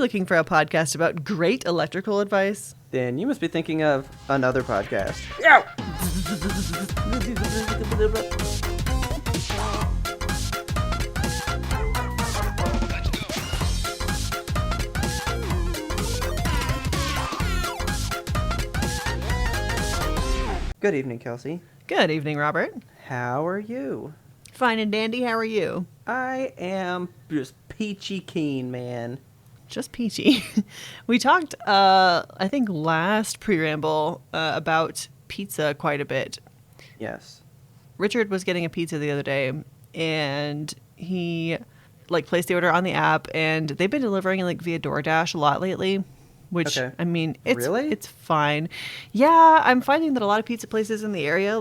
looking for a podcast about great electrical advice? Then you must be thinking of another podcast. Ow! Good evening, Kelsey. Good evening, Robert. How are you? Fine and dandy, how are you? I am just peachy keen, man. Just peachy. We talked, I think, last pre-ramble about pizza quite a bit. Yes. Richard was getting a pizza the other day, and he placed the order on the app, and they've been delivering via DoorDash a lot lately. Which, okay. I mean, it's fine. Yeah, I'm finding that a lot of pizza places in the area,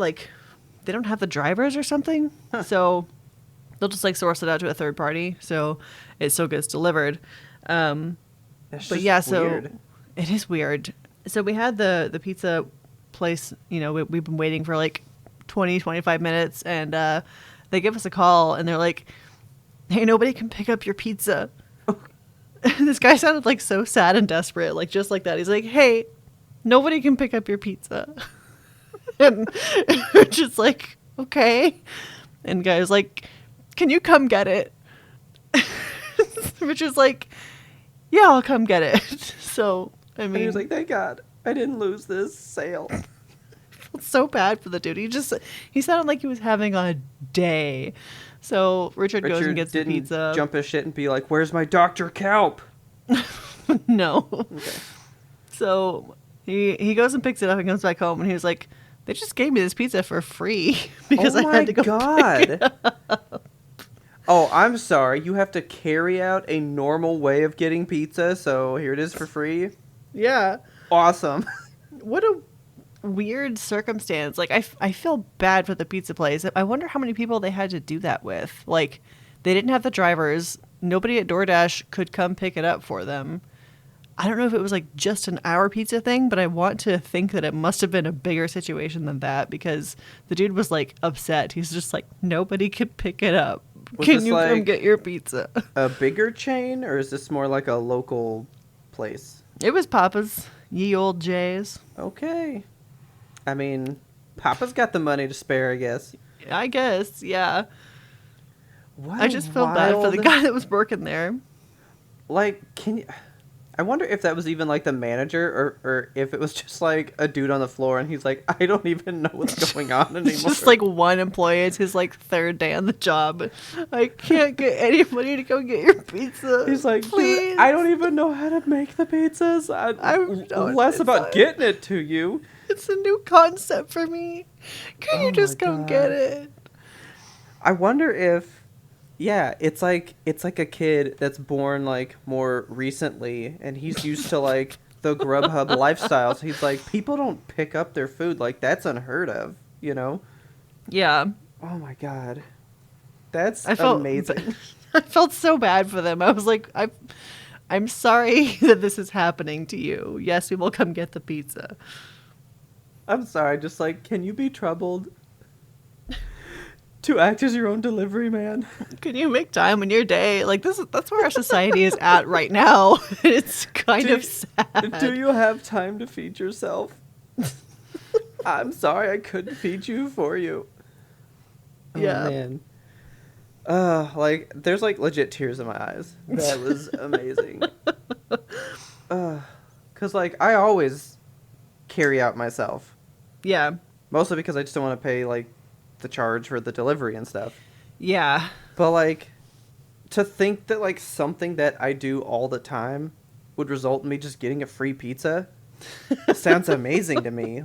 they don't have the drivers or something. Huh. So they'll just source it out to a third party. So it still gets delivered. That's but just yeah, so weird. it is weird. So we had the pizza place, we've been waiting for 20, 25 minutes, and they give us a call and they're like, hey, nobody can pick up your pizza. This guy sounded so sad and desperate, just like that. He's like, hey, nobody can pick up your pizza. And we're just like, okay. And the guy was like, can you come get it? Richard's like, yeah, I'll come get it. So, I mean. And he was like, thank God, I didn't lose this sale. I felt so bad for the dude. He sounded like he was having a day. So Richard goes and gets the pizza. Didn't jump his shit and be like, where's my Dr. Kelp? No. Okay. So he goes and picks it up and comes back home, and he was like, they just gave me this pizza for free because I had to go pick it up. Oh, I'm sorry. You have to carry out a normal way of getting pizza, so here it is for free? Yeah. Awesome. What a weird circumstance. I feel bad for the pizza place. I wonder how many people they had to do that with. They didn't have the drivers. Nobody at DoorDash could come pick it up for them. I don't know if it was just an hour pizza thing, but I want to think that it must have been a bigger situation than that, because the dude was upset. He's just like, nobody could pick it up. Can you come get your pizza? A bigger chain, or is this more like a local place? It was Papa's. Ye old Jays. Okay. I mean, Papa's got the money to spare, I guess. I guess, yeah. What I just felt bad for the guy that was working there. Can you... I wonder if that was even the manager, or if it was just a dude on the floor and he's like, I don't even know what's going on anymore. It's just one employee. It's his third day on the job. I can't get anybody to go get your pizza. He's like, please. I don't even know how to make the pizzas. I'm less about getting it to you. It's a new concept for me. Can you just come get it? I wonder if... Yeah, it's like a kid that's born more recently, and he's used to the Grubhub lifestyle. So he's like, people don't pick up their food, that's unheard of, Yeah. Oh my God, that's amazing. I felt so bad for them. I was like, I'm sorry that this is happening to you. Yes, we will come get the pizza. I'm sorry. Just can you be troubled to act as your own delivery man? Can you make time in your day? That's where our society is at right now. It's kind of sad. Do you have time to feed yourself? I'm sorry, I couldn't feed you for you. Yeah. Oh, man. There's legit tears in my eyes. That was amazing. 'Cause I always carry out myself. Yeah. Mostly because I just don't want to pay the charge for the delivery and stuff. Yeah. But to think that something that I do all the time would result in me just getting a free pizza sounds amazing to me.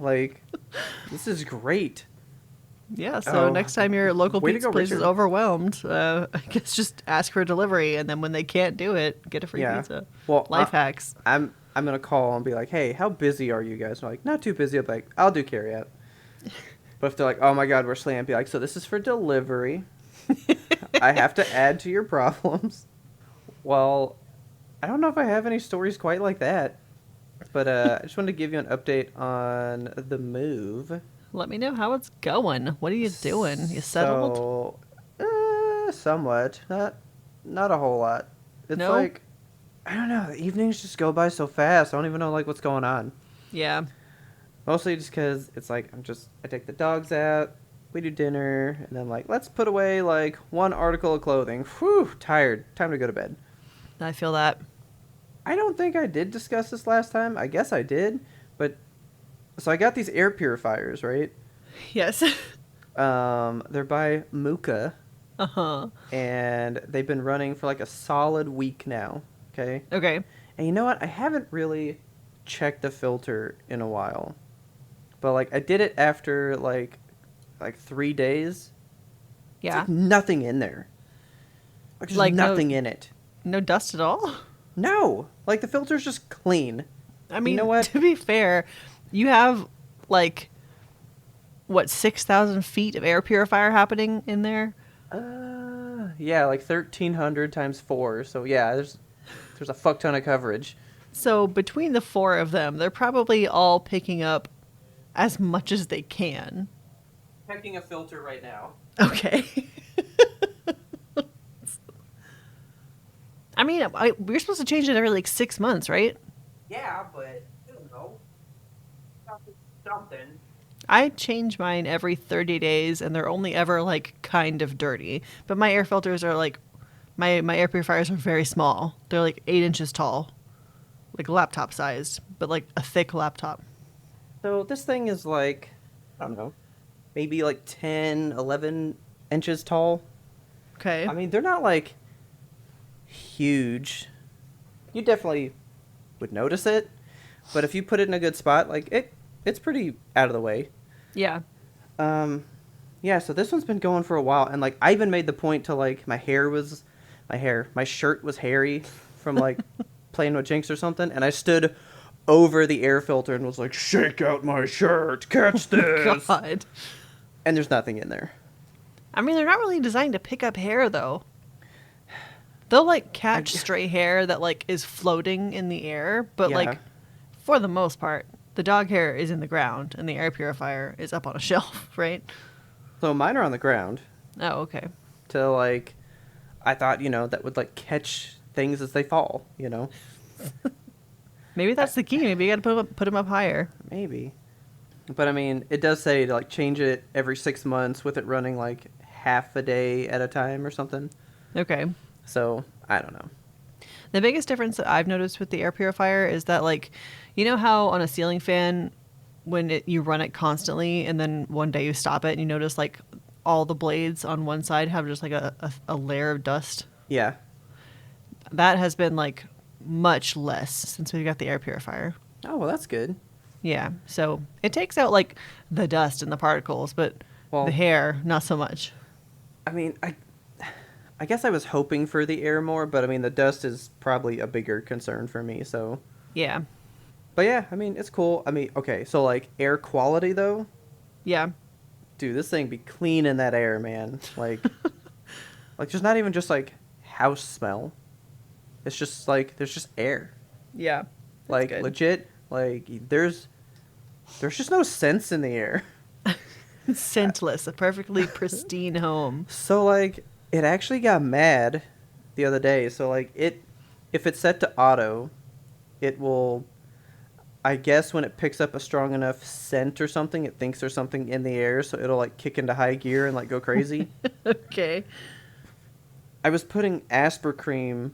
This is great. Yeah, so next time your local pizza place is overwhelmed, I guess just ask for a delivery, and then when they can't do it, get a free pizza. Well, life hacks. I'm gonna call and be like, hey, how busy are you guys? And they're not too busy. I'm like, I'll do carry out. But if they're like, oh my God, we're slammed, be like, so this is for delivery. I have to add to your problems. Well, I don't know if I have any stories quite like that. But I just wanted to give you an update on the move. Let me know how it's going. What are you doing? You settled? Somewhat. Not a whole lot. It's No? I don't know. The evenings just go by so fast. I don't even know like what's going on. Yeah. Mostly just because it's like I take the dogs out, we do dinner, and then like let's put away like one article of clothing. Whew, tired. Time to go to bed. I feel that. I don't think I did discuss this last time. I guess I did, but so I got these air purifiers, right? Yes. They're by Muka, Uh-huh. and they've been running for like a solid week now. Okay. Okay. And you know what? I haven't really checked the filter in a while, but like I did it after like 3 days. It's Yeah. like nothing in there. Like there's Like nothing in it. No dust at all? No, like the filter's just clean. I mean, you know what? to be fair, you have like what 6,000 feet of air purifier happening in there. Yeah, like 1,300 times 4. So yeah, there's a fuck ton of coverage. So between the four of them, they're probably all picking up as much as they can. Checking a filter right now. Okay. I mean, we're supposed to change it every like 6 months, right? Yeah, but I don't know. Something. I change mine every 30 days, and they're only ever like kind of dirty. But my air filters are like, my air purifiers are very small. They're like 8 inches tall, like laptop sized, but like a thick laptop. So this thing is like, I don't know, maybe like 10, 11 inches tall. Okay. I mean, they're not like huge. You definitely would notice it, but if you put it in a good spot, like it's pretty out of the way. Yeah. Yeah, so this one's been going for a while, and like I even made the point to like my shirt was hairy from like playing with Jinx or something, and I stood over the air filter and was like, "Shake out my shirt, catch this!" God. And there's nothing in there. I mean, they're not really designed to pick up hair, though. They'll like catch stray hair that like is floating in the air, but Yeah. like for the most part, the dog hair is in the ground and the air purifier is up on a shelf, right? So mine are on the ground. Oh, okay. To like, I thought that would like catch things as they fall. Maybe that's the key. Maybe you got to put them up higher. Maybe. But I mean, it does say to like change it every 6 months with it running like half a day at a time or something. Okay. So I don't know. The biggest difference that I've noticed with the air purifier is that, like, you know how on a ceiling fan, when you run it constantly and then one day you stop it and you notice, like, all the blades on one side have just, like, a layer of dust? Yeah. That has been, like, much less since we've got the air purifier. Oh, well, that's good. Yeah. So it takes out, like, the dust and the particles, but the hair, not so much. I mean, I guess I was hoping for the air more, but I mean, the dust is probably a bigger concern for me, so. Yeah. But yeah, I mean, it's cool. I mean, okay, so like air quality though? Yeah. Dude, this thing be clean in that air, man. Like, like there's not even just like house smell. It's just like, there's just air. Yeah. Like, good. legit, like, there's just no sense in the air. Scentless, a perfectly pristine home. So like, it actually got mad the other day. So like if it's set to auto, it will, I guess when it picks up a strong enough scent or something, it thinks there's something in the air, so it'll like kick into high gear and like go crazy. Okay. I was putting Aspercream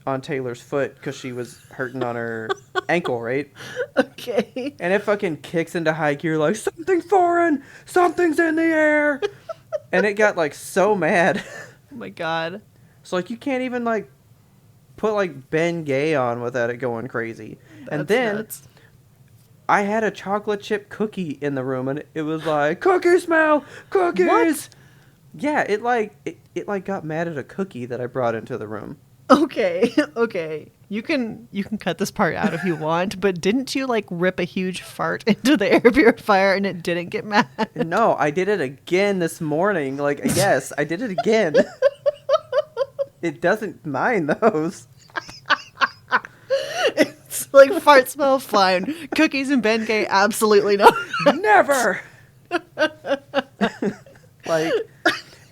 on Taylor's foot because she was hurting on her ankle, right? Okay. And it fucking kicks into high gear like, something foreign, something's in the air. And it got like so mad. Oh my God. So like you can't even like put like Bengay on without it going crazy. And That's then nuts. I had a chocolate chip cookie in the room and it was like, cookie smell, cookies. What? Yeah, it like got mad at a cookie that I brought into the room. Okay. Okay. You can cut this part out if you want, but didn't you like rip a huge fart into the air purifier and it didn't get mad? No, I did it again this morning. Like, yes, I did it again. It doesn't mind those. It's like fart smell fine. Cookies and Bengay, absolutely not. Never. Like,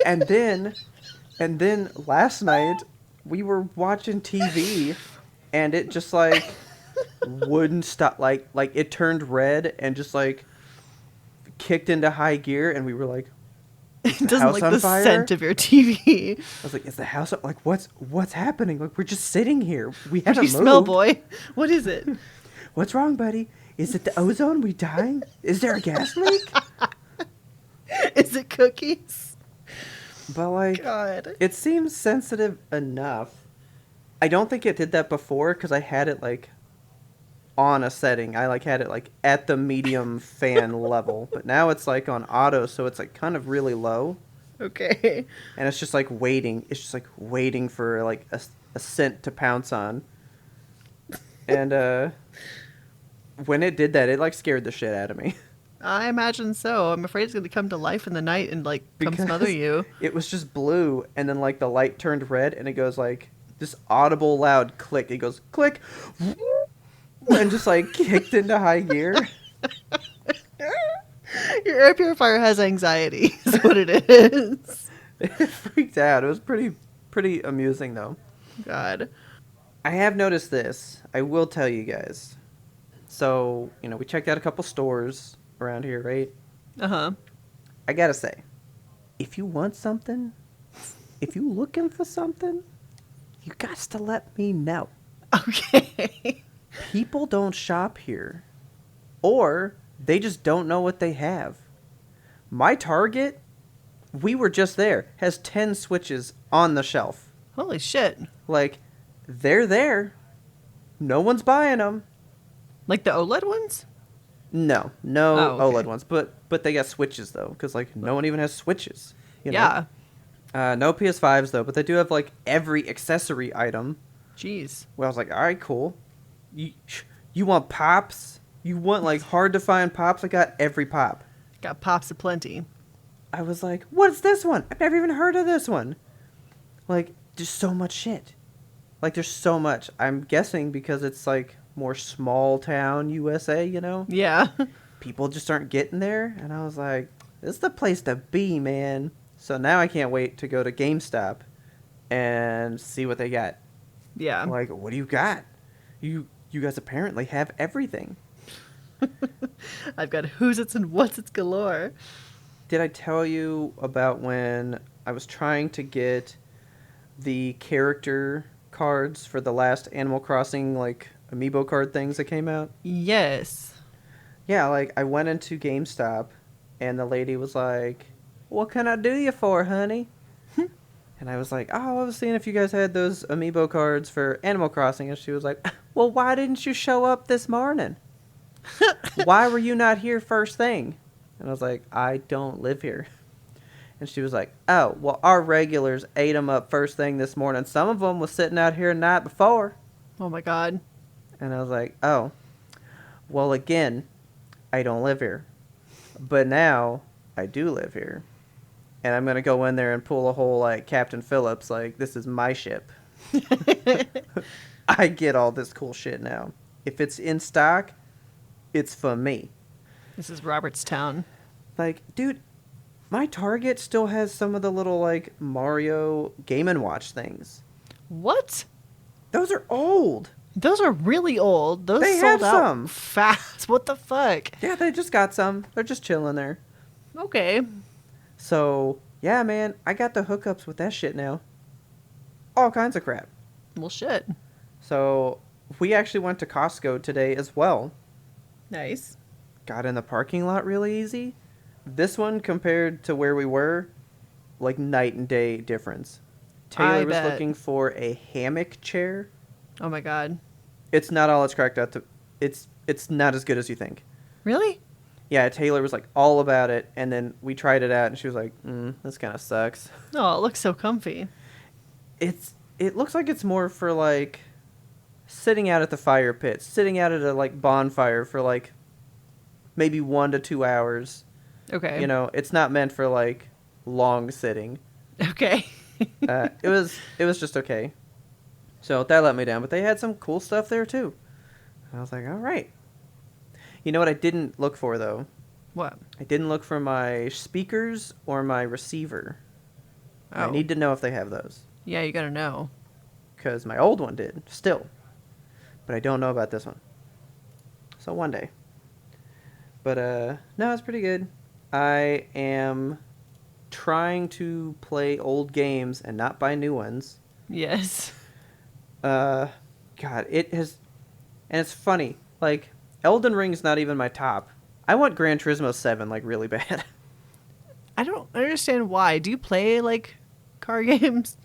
and then last night we were watching TV and it just like wouldn't stop. Like it turned red and just like kicked into high gear, and we were like, "Is It the doesn't house like on the fire?" scent of your TV. I was like, "Is the house like what's happening? Like we're just sitting here. We What do haven't you moved. smell, boy? What is it? What's wrong, buddy? Is it the ozone? We dying? Is there a gas leak?" Is it cookies? But like, God. it seems sensitive enough. I don't think it did that before because I had it like on a setting. I like had it like at the medium fan level, but now it's like on auto, so it's like kind of really low, Okay. and it's just like waiting. It's just like waiting for like a scent to pounce on. And when it did that, it like scared the shit out of me. I imagine so. I'm afraid it's going to come to life in the night and like come smother you. It was just blue, and then like the light turned red, and it goes like this audible loud click. It goes click, and just like kicked into high gear. Your air purifier has anxiety, is what it is. It freaked out. It was pretty amusing though. God. I have noticed this. I will tell you guys. So, we checked out a couple stores around here, right? Uh-huh. I gotta say, if you want something, if you looking for something, you got to let me know. Okay. People don't shop here. Or they just don't know what they have. My Target, we were just there, has 10 Switches on the shelf. Holy shit. Like, they're there. No one's buying them. Like the OLED ones? No Oh, okay. OLED ones, but they got Switches though, because like no one even has Switches. Yeah. No PS5s though, but they do have like every accessory item. Jeez. Well, I was like, all right, cool. You want pops? You want like hard to find pops? I got every pop. Got pops aplenty. I was like, what's this one? I've never even heard of this one. Like, there's so much shit. Like, there's so much. I'm guessing because it's like more small town USA, Yeah. People just aren't getting there. And I was like, this is the place to be, man. So now I can't wait to go to GameStop and see what they got. Yeah. Like, what do you got? You guys apparently have everything. I've got who's its and what's its galore. Did I tell you about when I was trying to get the character cards for the last Animal Crossing, like, amiibo card things that came out? Yes. Yeah, like, I went into GameStop, and the lady was like, what can I do you for, honey? And I was like, oh, I was seeing if you guys had those amiibo cards for Animal Crossing. And she was like, well, why didn't you show up this morning? Why were you not here first thing? And I was like, I don't live here. And she was like, oh, well, our regulars ate them up first thing this morning. Some of them was sitting out here the night before. Oh my God. And I was like, oh, well, again, I don't live here. But now I do live here. And I'm going to go in there and pull a whole, like, Captain Phillips, like, this is my ship. I get all this cool shit now. If it's in stock, it's for me. This is Robertstown. Like, dude, my Target still has some of the little, like, Mario Game & Watch things. What? Those are old. Those are really old. Those They sold have out some. fast. What the fuck? Yeah, they just got some. They're just chilling there. Okay. So, yeah, man, I got the hookups with that shit now. All kinds of crap. Well, shit. So, we actually went to Costco today as well. Nice. Got in the parking lot really easy. This one, compared to where we were, like night and day difference. Taylor I was bet. looking for a hammock chair. Oh my God. It's It's not all it's cracked out to. It's not as good as you think. Really? Yeah, Taylor was like all about it, and then we tried it out, and she was like, this kind of sucks. Oh, it looks so comfy. It looks like it's more for like sitting out at the fire pit, sitting out at a like bonfire for like maybe 1 to 2 hours. Okay. It's not meant for like long sitting. Okay. It was just okay. So that let me down, but they had some cool stuff there too. I was like, all right. You know what I didn't look for though? What? I didn't look for my speakers or my receiver. Oh. I need to know if they have those. Yeah, you gotta know. Because my old one did, still. but I don't know about this one. So one day. But no, it's pretty good. I am trying to play old games and not buy new ones. Yes. God, it has, and it's funny. Like Elden Ring's not even my top. I want Gran Turismo 7 like really bad. I don't understand why. Do you play like car games?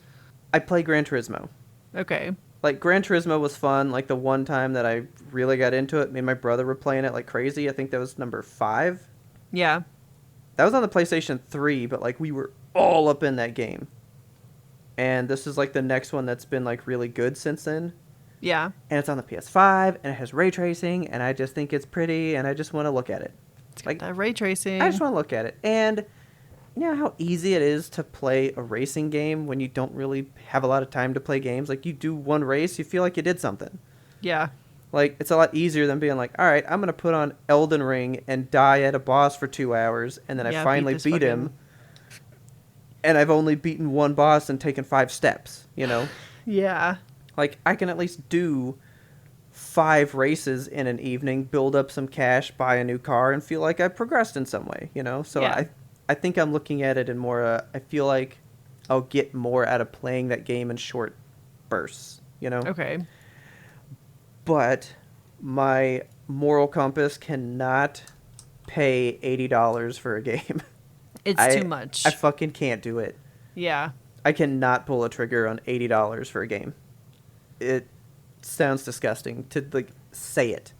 I play Gran Turismo. Okay. Like Gran Turismo was fun. Like the one time that I really got into it, me and my brother were playing it like crazy. I think that was number 5. Yeah. That was on the PlayStation 3, but like we were all up in that game. And this is like the next one that's been like really good since then. Yeah. And it's on the PS5 and it has ray tracing and I just think it's pretty and I just want to look at it. It's got that ray tracing. I just want to look at it. And you know how easy it is to play a racing game when you don't really have a lot of time to play games? Like you do one race, you feel like you did something. Yeah. Like it's a lot easier than being like, all right, I'm going to put on Elden Ring and die at a boss for 2 hours and then I finally beat him. And I've only beaten one boss and taken 5 steps, you know? Yeah. Like, I can at least do 5 races in an evening, build up some cash, buy a new car, and feel like I've progressed in some way, you know? So Yeah. I think I'm looking at it in more, I feel like I'll get more out of playing that game in short bursts, you know? Okay. But my moral compass cannot pay $80 for a game. It's too much. I fucking can't do it. Yeah. I cannot pull a trigger on $80 for a game. It sounds disgusting to like say it.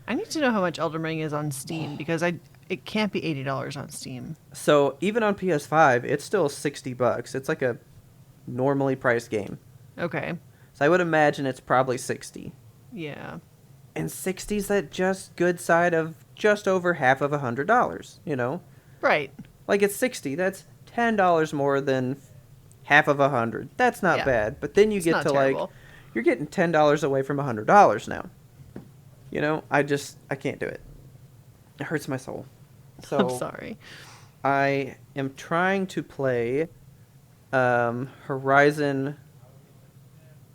I need to know how much Elden Ring is on Steam because it can't be $80 on Steam. So even on PS5, it's still $60. It's like a normally priced game. Okay. So I would imagine it's probably 60. Yeah. And 60's that just good side of just over half of $100, you know? Right. Like it's 60. That's $10 more than half of 100. That's not bad. But then you get to terrible. Like you're getting $10 away from $100 now. You know, I can't do it. It hurts my soul. So I'm sorry. I am trying to play Horizon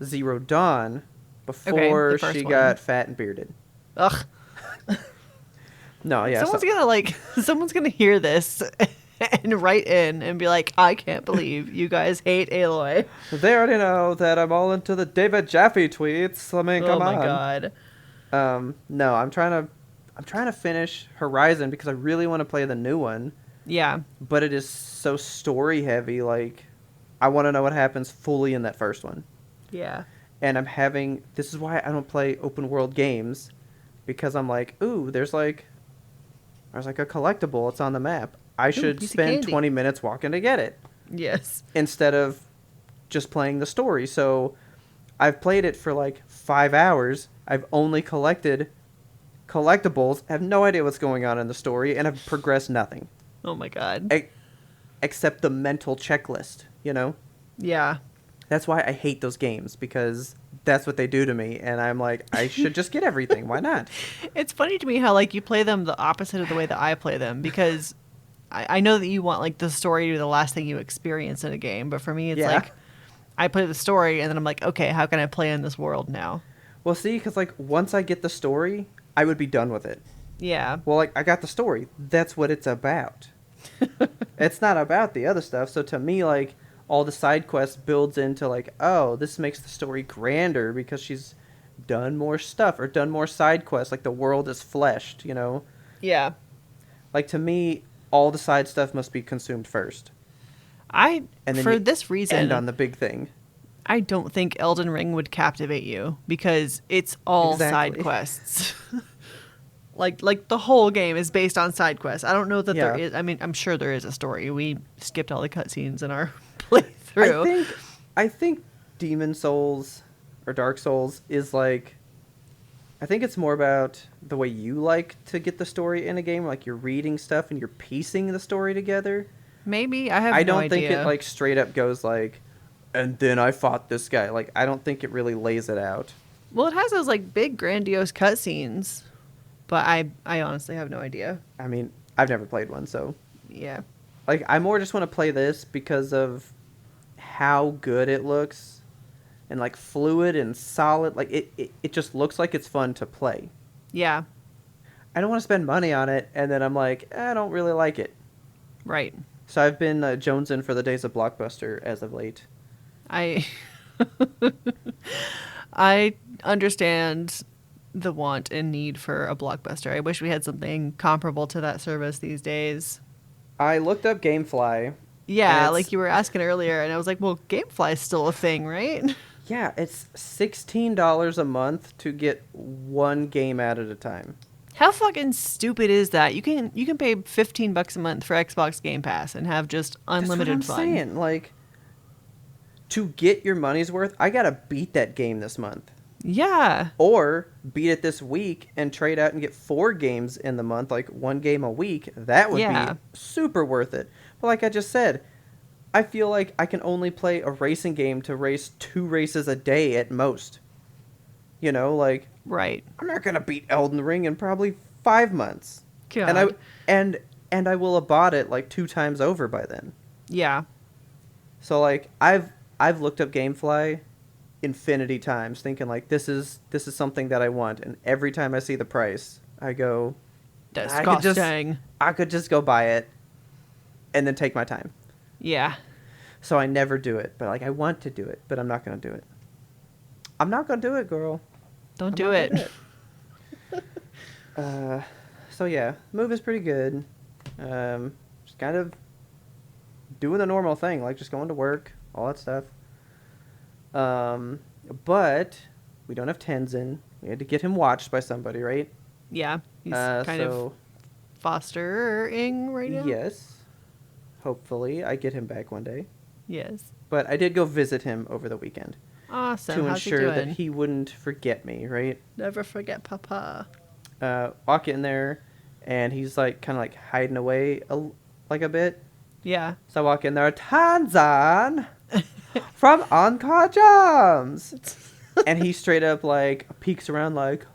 Zero Dawn before she got fat and bearded. Ugh. No, yeah. Someone's gonna hear this and write in and be like, I can't believe you guys hate Aloy. They already know that I'm all into the David Jaffe tweets. I mean, come on. Oh my god. No, I'm trying to finish Horizon because I really want to play the new one. Yeah. But it is so story heavy. Like, I want to know what happens fully in that first one. Yeah. And this is why I don't play open world games, because I'm like, ooh, there's like a collectible. It's on the map. I should spend 20 minutes walking to get it. Yes. Instead of just playing the story. So I've played it for like 5 hours. I've only collected collectibles. I have no idea what's going on in the story, and I've progressed nothing. Oh my god. Except the mental checklist, you know? Yeah. That's why I hate those games, because that's what they do to me, and I'm like, I should just get everything. Why not? It's funny to me how like you play them the opposite of the way that I play them, because I know that you want like the story to be the last thing you experience in a game, but for me it's like I play the story and then I'm like, okay, how can I play in this world now? Well, see, because like once I get the story, I would be done with it. Yeah. Well, like I got the story. That's what it's about. It's not about the other stuff. So to me, like all the side quests builds into like, oh, this makes the story grander because she's done more stuff or done more side quests. Like the world is fleshed, you know? Yeah. Like to me, all the side stuff must be consumed first. For this reason, end on the big thing. I don't think Elden Ring would captivate you because it's all side quests. like the whole game is based on side quests. I don't know that there is. I mean, I'm sure there is a story. We skipped all the cutscenes in our playthrough. I think Demon Souls or Dark Souls is like, I think it's more about the way you like to get the story in a game. Like you're reading stuff and you're piecing the story together. Maybe. I have no idea. I don't think it like straight up goes like, and then I fought this guy. Like, I don't think it really lays it out. Well, it has those like big grandiose cutscenes, but I honestly have no idea. I mean, I've never played one, so. Yeah. Like, I more just want to play this because of how good it looks and like fluid and solid. Like it just looks like it's fun to play. Yeah. I don't want to spend money on it, and then I'm like, I don't really like it. Right. So I've been jonesing for the days of Blockbuster as of late. I I understand the want and need for a Blockbuster. I wish we had something comparable to that service these days. I looked up GameFly. Yeah, like you were asking earlier, and I was like, well, GameFly is still a thing, right? Yeah, it's $16 a month to get one game out at a time. How fucking stupid is that? You can pay $15 a month for Xbox Game Pass and have just unlimited That's what fun. I'm saying. Like, to get your money's worth, I gotta beat that game this month. Yeah. Or beat it this week and trade out and get 4 games in the month, like 1 game a week. That would be super worth it. But like I just said, I feel like I can only play a racing game to race 2 races a day at most. You know, like, Right. I'm not gonna beat Elden Ring in probably 5 months. God. And I will have bought it like 2 times over by then. Yeah. So like I've looked up GameFly infinity times, thinking like this is something that I want, and every time I see the price, I go, Disgusting. I could just go buy it, and then take my time. Yeah. So I never do it, but like I want to do it, but I'm not gonna do it. I'm not gonna do it, girl. Don't do it. So yeah, move is pretty good. Just kind of doing the normal thing, like just going to work, all that stuff. But we don't have Tenzin. We had to get him watched by somebody, right? Yeah. He's kind of fostering right now. Yes. Hopefully, I get him back one day. Yes. But I did go visit him over the weekend. Awesome. To How's ensure he that doing? he wouldn't forget me, right? Never forget Papa. Walk in there, and he's like kind of like hiding away like a bit. Yeah. So I walk in there, Tanzan from Encore Jams, and he straight up like peeks around like,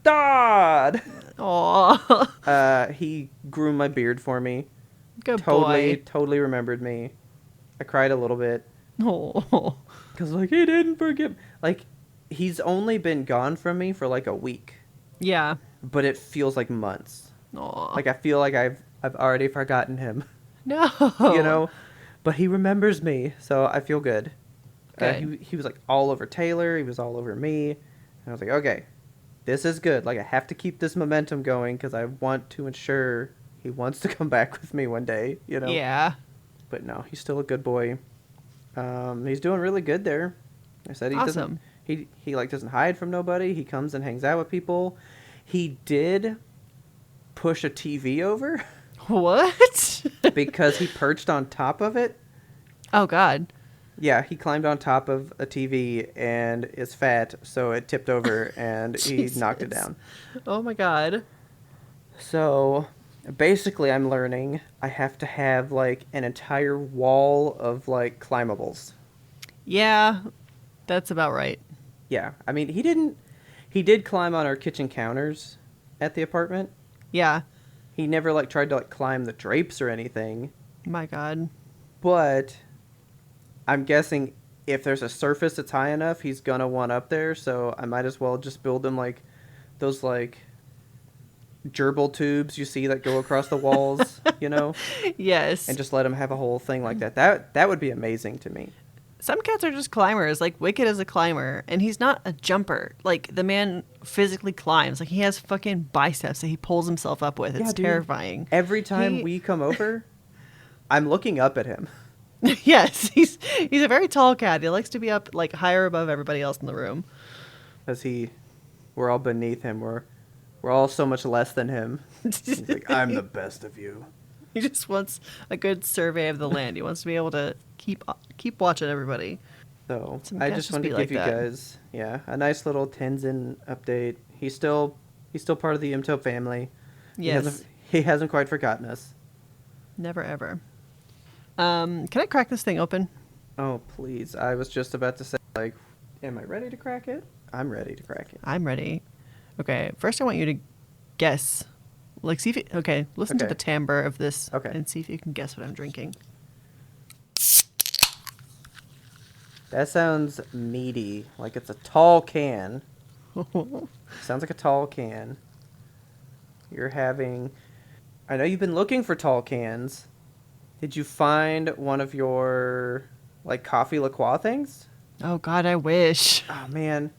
Dad. Aw. He grew my beard for me. Good boy. Totally remembered me. I cried a little bit. Oh. Because, like, he didn't forget. Like, he's only been gone from me for, like, a week. Yeah. But it feels like months. Aw. Like, I feel like I've already forgotten him. No. You know? But he remembers me, so I feel good. Good. He was, like, all over Taylor. He was all over me. And I was like, okay, this is good. Like, I have to keep this momentum going because I want to ensure he wants to come back with me one day, you know? Yeah. But no, he's still a good boy. He's doing really good there. I said he Awesome. doesn't he like doesn't hide from nobody. He comes and hangs out with people. He did push a TV over What? because he perched on top of it. Oh, God. Yeah, he climbed on top of a TV and is fat, so it tipped over and he knocked it down. Oh, my God. So basically, I'm learning I have to have like an entire wall of like climbables. Yeah, that's about right. Yeah, I mean, he did climb on our kitchen counters at the apartment. Yeah. He never like tried to like climb the drapes or anything. My God. But I'm guessing if there's a surface that's high enough, he's gonna want up there, so I might as well just build him like those like gerbil tubes you see that go across the walls, you know? Yes. And just let him have a whole thing like that. That would be amazing to me. Some cats are just climbers. Like, Wicked is a climber, and he's not a jumper. Like, the man physically climbs. Like, he has fucking biceps that he pulls himself up with. It's Yeah, dude. terrifying. Every time we come over, I'm looking up at him. Yes, he's a very tall cat. He likes to be up, like, higher above everybody else in the room. Because we're all beneath him. We're all so much less than him. He's like, I'm the best of you. He just wants a good survey of the land. He wants to be able to keep watching everybody. So Some I cats just just wanted be to like give you that. guys, a nice little Tenzin update. He's still part of the Imtop family. Yes. He hasn't quite forgotten us. Never ever. Can I crack this thing open? Oh, please. I was just about to say, like, am I ready to crack it? I'm ready to crack it. I'm ready. Okay, first I want you to guess. Like, see if you... Okay, listen to Okay. the timbre of this Okay. and see if you can guess what I'm drinking. That sounds meaty. Like it's a tall can. Sounds like a tall can. You're having... I know you've been looking for tall cans. Did you find one of your, like, coffee La Croix things? Oh, God, I wish. Oh, man.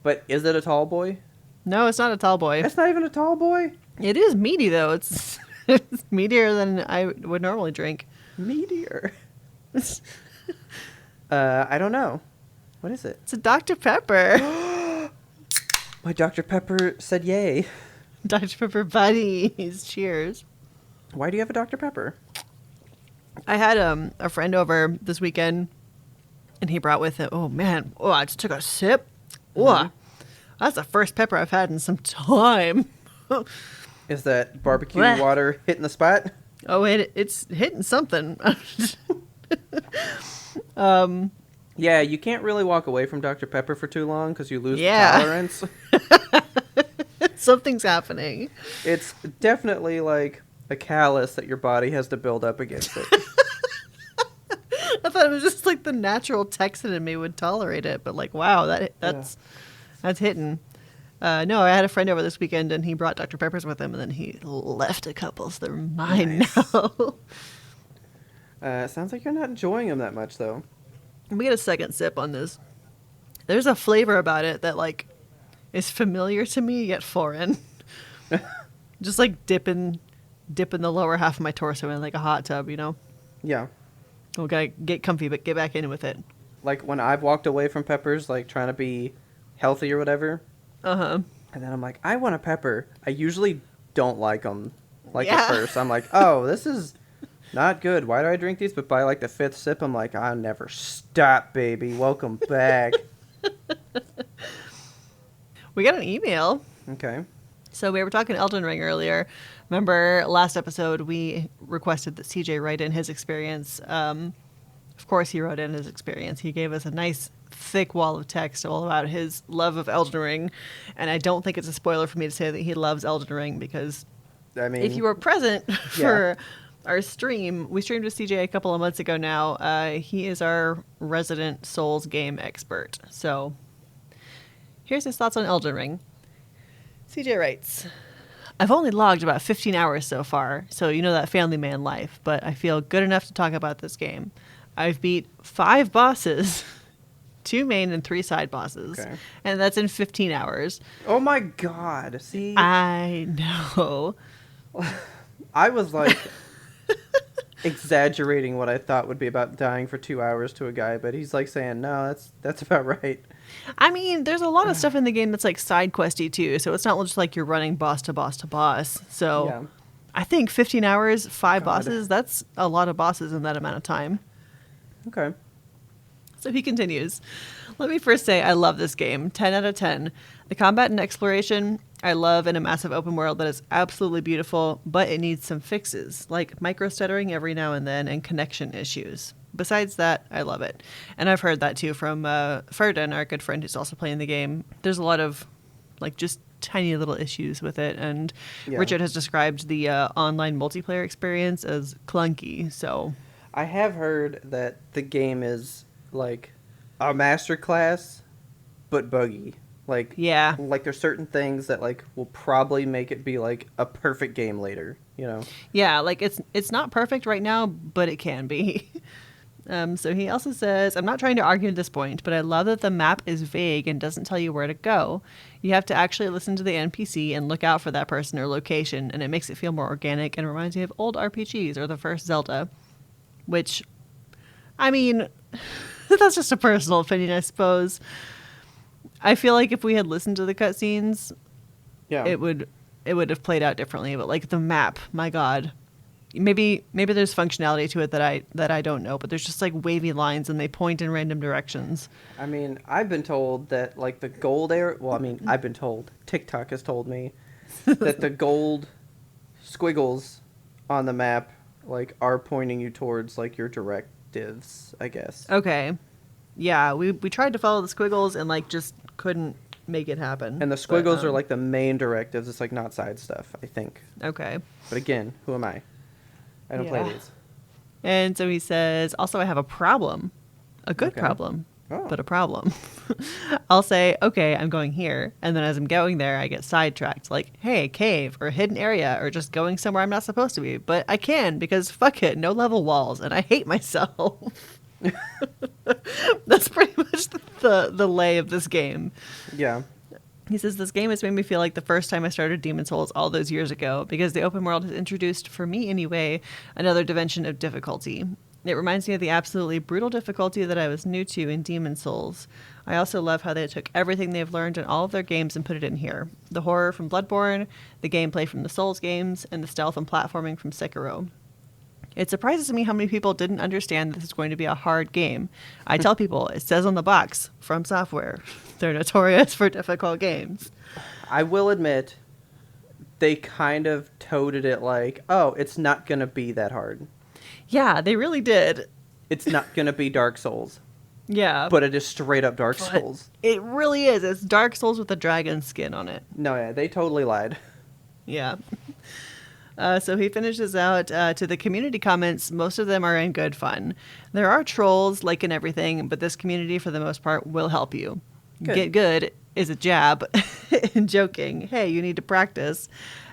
But is it a tall boy? No, it's not a tall boy. It's not even a tall boy? It is meaty, though. It's, it's meatier than I would normally drink. Meteor. I don't know. What is it? It's a Dr. Pepper. My Dr. Pepper said yay. Dr. Pepper buddies. Cheers. Why do you have a Dr. Pepper? I had a friend over this weekend, and he brought with him. Oh man! Oh, I just took a sip. Oh, that's the first pepper I've had in some time. Is that barbecue Blech. water hitting the spot? Oh, it's hitting something. Yeah, you can't really walk away from Dr. Pepper for too long because you lose Yeah. tolerance. Something's happening. It's definitely like a callus that your body has to build up against it. I thought it was just like the natural Texan in me would tolerate it, but like, wow, that's hitting. No, I had a friend over this weekend, and he brought Dr. Peppers with him, and then he left a couple, so they're mine now. Sounds like you're not enjoying them that much, though. We get a second sip on this. There's a flavor about it that like is familiar to me yet foreign. Just like dipping the lower half of my torso in like a hot tub, you know. Yeah. We gotta get comfy, but get back in with it. Like when I've walked away from peppers, like trying to be healthy or whatever, and then I'm like, I want a pepper. I usually don't like them. Like at first, I'm like, oh, this is not good. Why do I drink these? But by like the fifth sip, I'm like, I'll never stop, baby. Welcome back. We got an email. Okay. So we were talking Elden Ring earlier. Remember last episode we requested that CJ write in his experience. Of course he wrote in his experience. He gave us a nice thick wall of text all about his love of Elden Ring. And I don't think it's a spoiler for me to say that he loves Elden Ring because I mean, if you were present for our stream, we streamed with CJ a couple of months ago now. He is our resident Souls game expert. So here's his thoughts on Elden Ring. CJ writes, I've only logged about 15 hours so far, so you know that family man life, but I feel good enough to talk about this game. I've beat 5 bosses, 2 main and 3 side bosses, and that's in 15 hours. Oh my god, see? I know. I was like exaggerating what I thought would be about dying for 2 hours to a guy, but he's like saying, no, that's about right. I mean, there's a lot of stuff in the game that's like side questy too, so it's not just like you're running boss to boss to boss. So I think 15 hours, 5 bosses, that's a lot of bosses in that amount of time. Okay. So he continues, let me first say I love this game, 10 out of 10. The combat and exploration I love in a massive open world that is absolutely beautiful, but it needs some fixes, like micro-stuttering every now and then and connection issues. Besides that, I love it. And I've heard that too from Ferden, our good friend who's also playing the game. There's a lot of like just tiny little issues with it. And Richard has described the online multiplayer experience as clunky. So I have heard that the game is like a masterclass, but buggy. Like, like there's certain things that like will probably make it be like a perfect game later, you know? Yeah, like it's not perfect right now, but it can be. So he also says, I'm not trying to argue at this point, but I love that the map is vague and doesn't tell you where to go. You have to actually listen to the NPC and look out for that person or location, and it makes it feel more organic and reminds me of old RPGs or the first Zelda, which, I mean, that's just a personal opinion, I suppose. I feel like if we had listened to the cutscenes, it would have played out differently. But like the map, my God, maybe there's functionality to it that I don't know. But there's just like wavy lines and they point in random directions. I mean, I've been told that like the gold area. Well, I mean, I've been told. TikTok has told me that the gold squiggles on the map like are pointing you towards like your directives, I guess. Okay. Yeah, we tried to follow the squiggles and like just couldn't make it happen. And the squiggles are like the main directives. It's like not side stuff, I think. Okay. But again, who am I? I don't play these. And so he says, also I have a problem. A good Okay. problem, Oh. but a problem. I'll say, okay, I'm going here. And then as I'm going there, I get sidetracked. Like, hey, cave or hidden area or just going somewhere I'm not supposed to be. But I can because fuck it, no level walls. And I hate myself. That's pretty much the lay of this game. Yeah. He says, this game has made me feel like the first time I started Demon Souls all those years ago, because the open world has introduced, for me anyway, another dimension of difficulty. It reminds me of the absolutely brutal difficulty that I was new to in Demon Souls. I also love how they took everything they've learned in all of their games and put it in here. The horror from Bloodborne, the gameplay from the Souls games, and the stealth and platforming from Sekiro. It surprises me how many people didn't understand this is going to be a hard game. I tell people, it says on the box, From Software. They're notorious for difficult games. I will admit, they kind of toted it like, oh, it's not going to be that hard. Yeah, they really did. It's not going to be Dark Souls. Yeah. But it is straight up Dark But Souls. it really is. It's Dark Souls with a dragon skin on it. No, yeah, they totally lied. Yeah. So he finishes out to the community comments. Most of them are in good fun. There are trolls, like in everything, but this community, for the most part, will help you. Good. Get good is a jab and joking. Hey, you need to practice.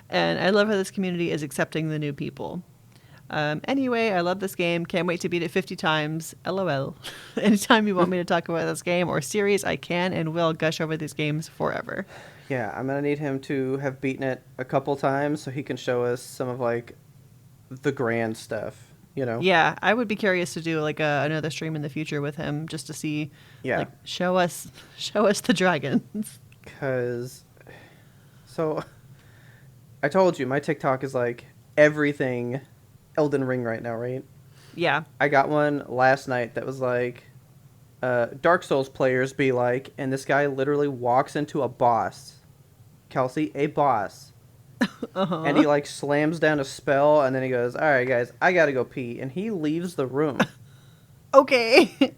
And I love how this community is accepting the new people. Anyway, I love this game. Can't wait to beat it 50 times. LOL. Anytime you want me to talk about this game or series, I can and will gush over these games forever. Yeah, I'm going to need him to have beaten it a couple times so he can show us some of, like, the grand stuff, you know? Yeah, I would be curious to do like another stream in the future with him just to see, like, show us the dragons. Because, so, I told you, my TikTok is, like, everything Elden Ring right now, right? Yeah. I got one last night that was like, Dark Souls players be like, and this guy literally walks into a boss, Kelsey, a boss, and he like slams down a spell, and then he goes, all right, guys, I gotta go pee, and he leaves the room. Okay.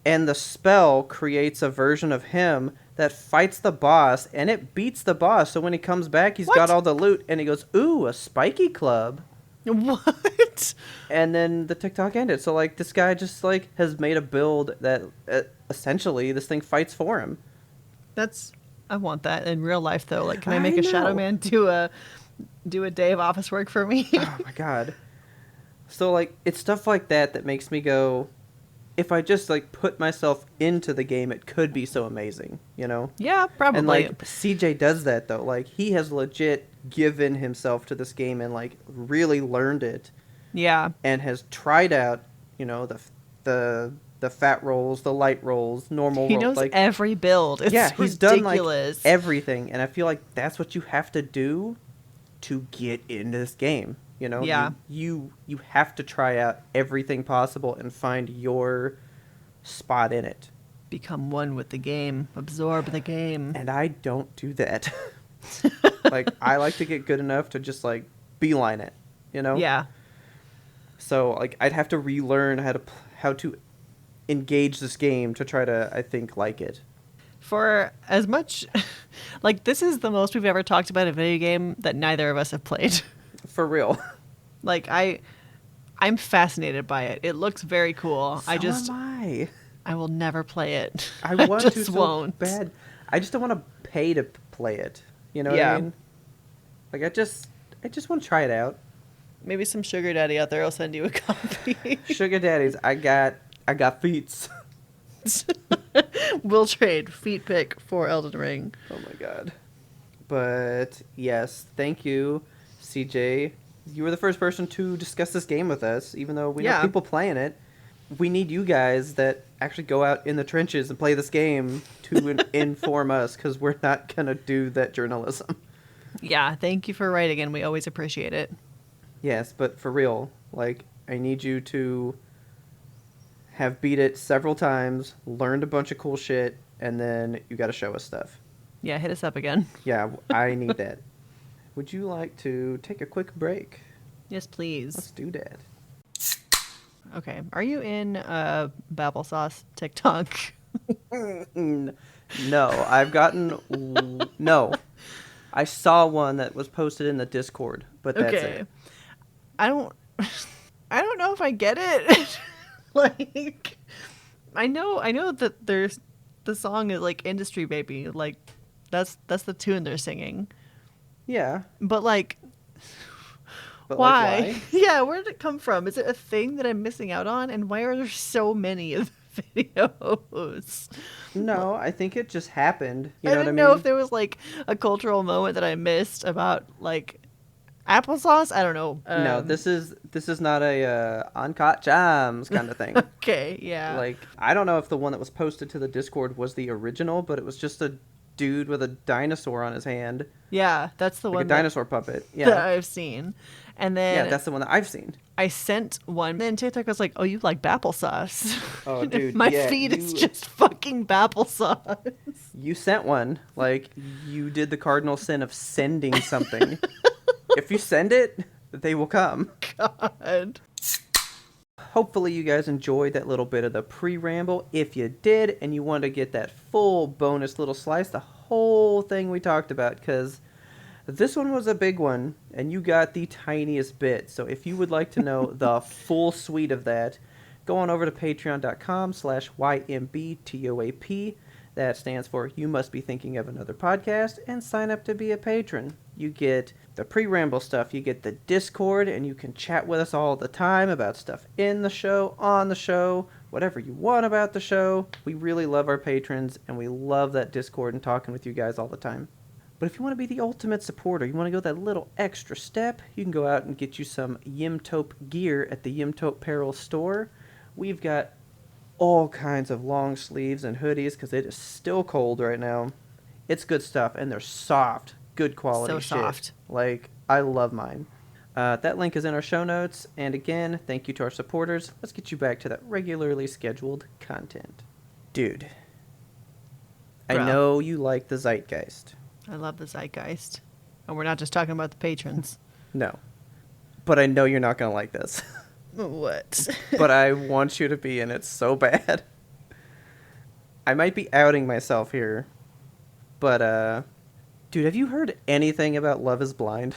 And the spell creates a version of him that fights the boss, and it beats the boss, so when he comes back, he's got all the loot, and he goes, ooh, a spiky club. What? And then the TikTok ended. So, like, this guy just, like, has made a build that, essentially, this thing fights for him. I want that in real life, though. Like, can I make I a Shadow know. Man do a day of office work for me? Oh, my God. So, like, it's stuff like that that makes me go, if I just, like, put myself into the game, it could be so amazing, you know? Yeah, probably. And, like, CJ does that, though. Like, he has legit given himself to this game and, like, really learned it. Yeah. And has tried out, you know, the fat rolls, the light rolls, normal rolls. He knows like, every build. It's yeah, he's done, like, ridiculous. everything. And I feel like that's what you have to do to get into this game. You know? Yeah. You have to try out everything possible and find your spot in it. Become one with the game. Absorb the game. And I don't do that. Like, I like to get good enough to just, like, beeline it, you know? Yeah. So, like, I'd have to relearn how to engage this game to try to, I think, like it. For as much... Like, this is the most we've ever talked about a video game that neither of us have played. For real. Like, I'm fascinated by it. It looks very cool. So am I will never play it. I want just to so won't. bad. I just don't want to pay to play it. You know what Yeah. I mean? Like, I just want to try it out. Maybe some sugar daddy out there will send you a copy. Sugar daddies, I got feets. We'll trade feet pick for Elden Ring. Oh my god. But yes, thank you, CJ. You were the first person to discuss this game with us, even though we know people playing it. We need you guys that actually go out in the trenches and play this game to inform us, because we're not going to do that journalism. Yeah, thank you for writing, and we always appreciate it. Yes, but for real, like, I need you to have beat it several times, learned a bunch of cool shit, and then you got to show us stuff. Yeah, hit us up again. Yeah, I need that. Would you like to take a quick break? Yes, please. Let's do that. Okay, are you in Babble Sauce TikTok? No, I've gotten... No. I saw one that was posted in the Discord, but that's it. I don't know if I get it. Like, I know that there's the song is like Industry Baby, like that's the tune they're singing. Yeah, But like, but like, why? why? Yeah, where did it come from? Is it a thing that I'm missing out on? And why are there so many of the videos? No, I think it just happened. You I know what I didn't know if mean? there was like a cultural moment that I missed about like applesauce. I don't know. No, this is not a uncut jams kind of thing. Okay, yeah. Like, I don't know if the one that was posted to the Discord was the original, but it was just a dude with a dinosaur on his hand, Yeah, that's the like a one that dinosaur puppet. that Yeah, I've seen. And yeah, then that's the one that I've seen. I sent one. Then TikTok was like, "Oh, you like applesauce?" Oh, And dude, my yeah, feed is you just fucking applesauce. you sent one. Like, you did the cardinal sin of sending something. If you send it, they will come. God. Hopefully you guys enjoyed that little bit of the pre-ramble. If you did and you want to get that full bonus little slice, the whole thing we talked about, because this one was a big one and you got the tiniest bit. So if you would like to know the full suite of that, go on over to patreon.com/YMBTOAP. That stands for You Must Be Thinking of Another Podcast, and sign up to be a patron. You get the pre-ramble stuff, you get the Discord, and you can chat with us all the time about stuff in the show, on the show, whatever you want about the show. We really love our patrons, and we love that Discord and talking with you guys all the time. But if you want to be the ultimate supporter, you want to go that little extra step, you can go out and get you some Yimtope gear at the Yimtope Apparel store. We've got all kinds of long sleeves and hoodies because it is still cold right now. It's good stuff, and they're soft, good quality So shit. soft. Like, I love mine. That link is in our show notes, and again, thank you to our supporters. Let's get you back to that regularly scheduled content. Dude, I Bruh. know you like the zeitgeist. I love the zeitgeist. And we're not just talking about the patrons. No, but I know you're not going to like this. What? But I want you to be in it so bad. I might be outing myself here, but dude, have you heard anything about Love is Blind?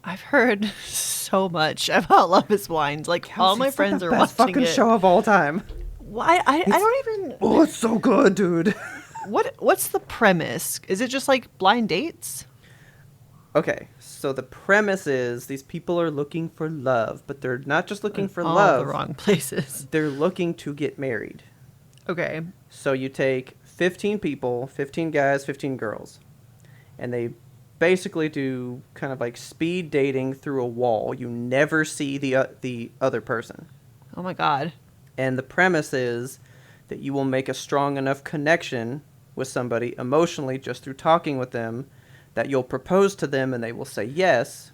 I've heard so much about Love is Blind. Like, all my It's like friends the are best watching fucking it. show of all time. Why? I don't even. Oh, it's so good, dude. What's the premise? Is it just like blind dates? Okay, so the premise is these people are looking for love, but they're not just looking for All love. the wrong places. They're looking to get married. Okay. So you take 15 people, 15 guys, 15 girls, and they basically do kind of like speed dating through a wall. You never see the other person. Oh my God. And the premise is that you will make a strong enough connection with somebody emotionally just through talking with them that you'll propose to them and they will say yes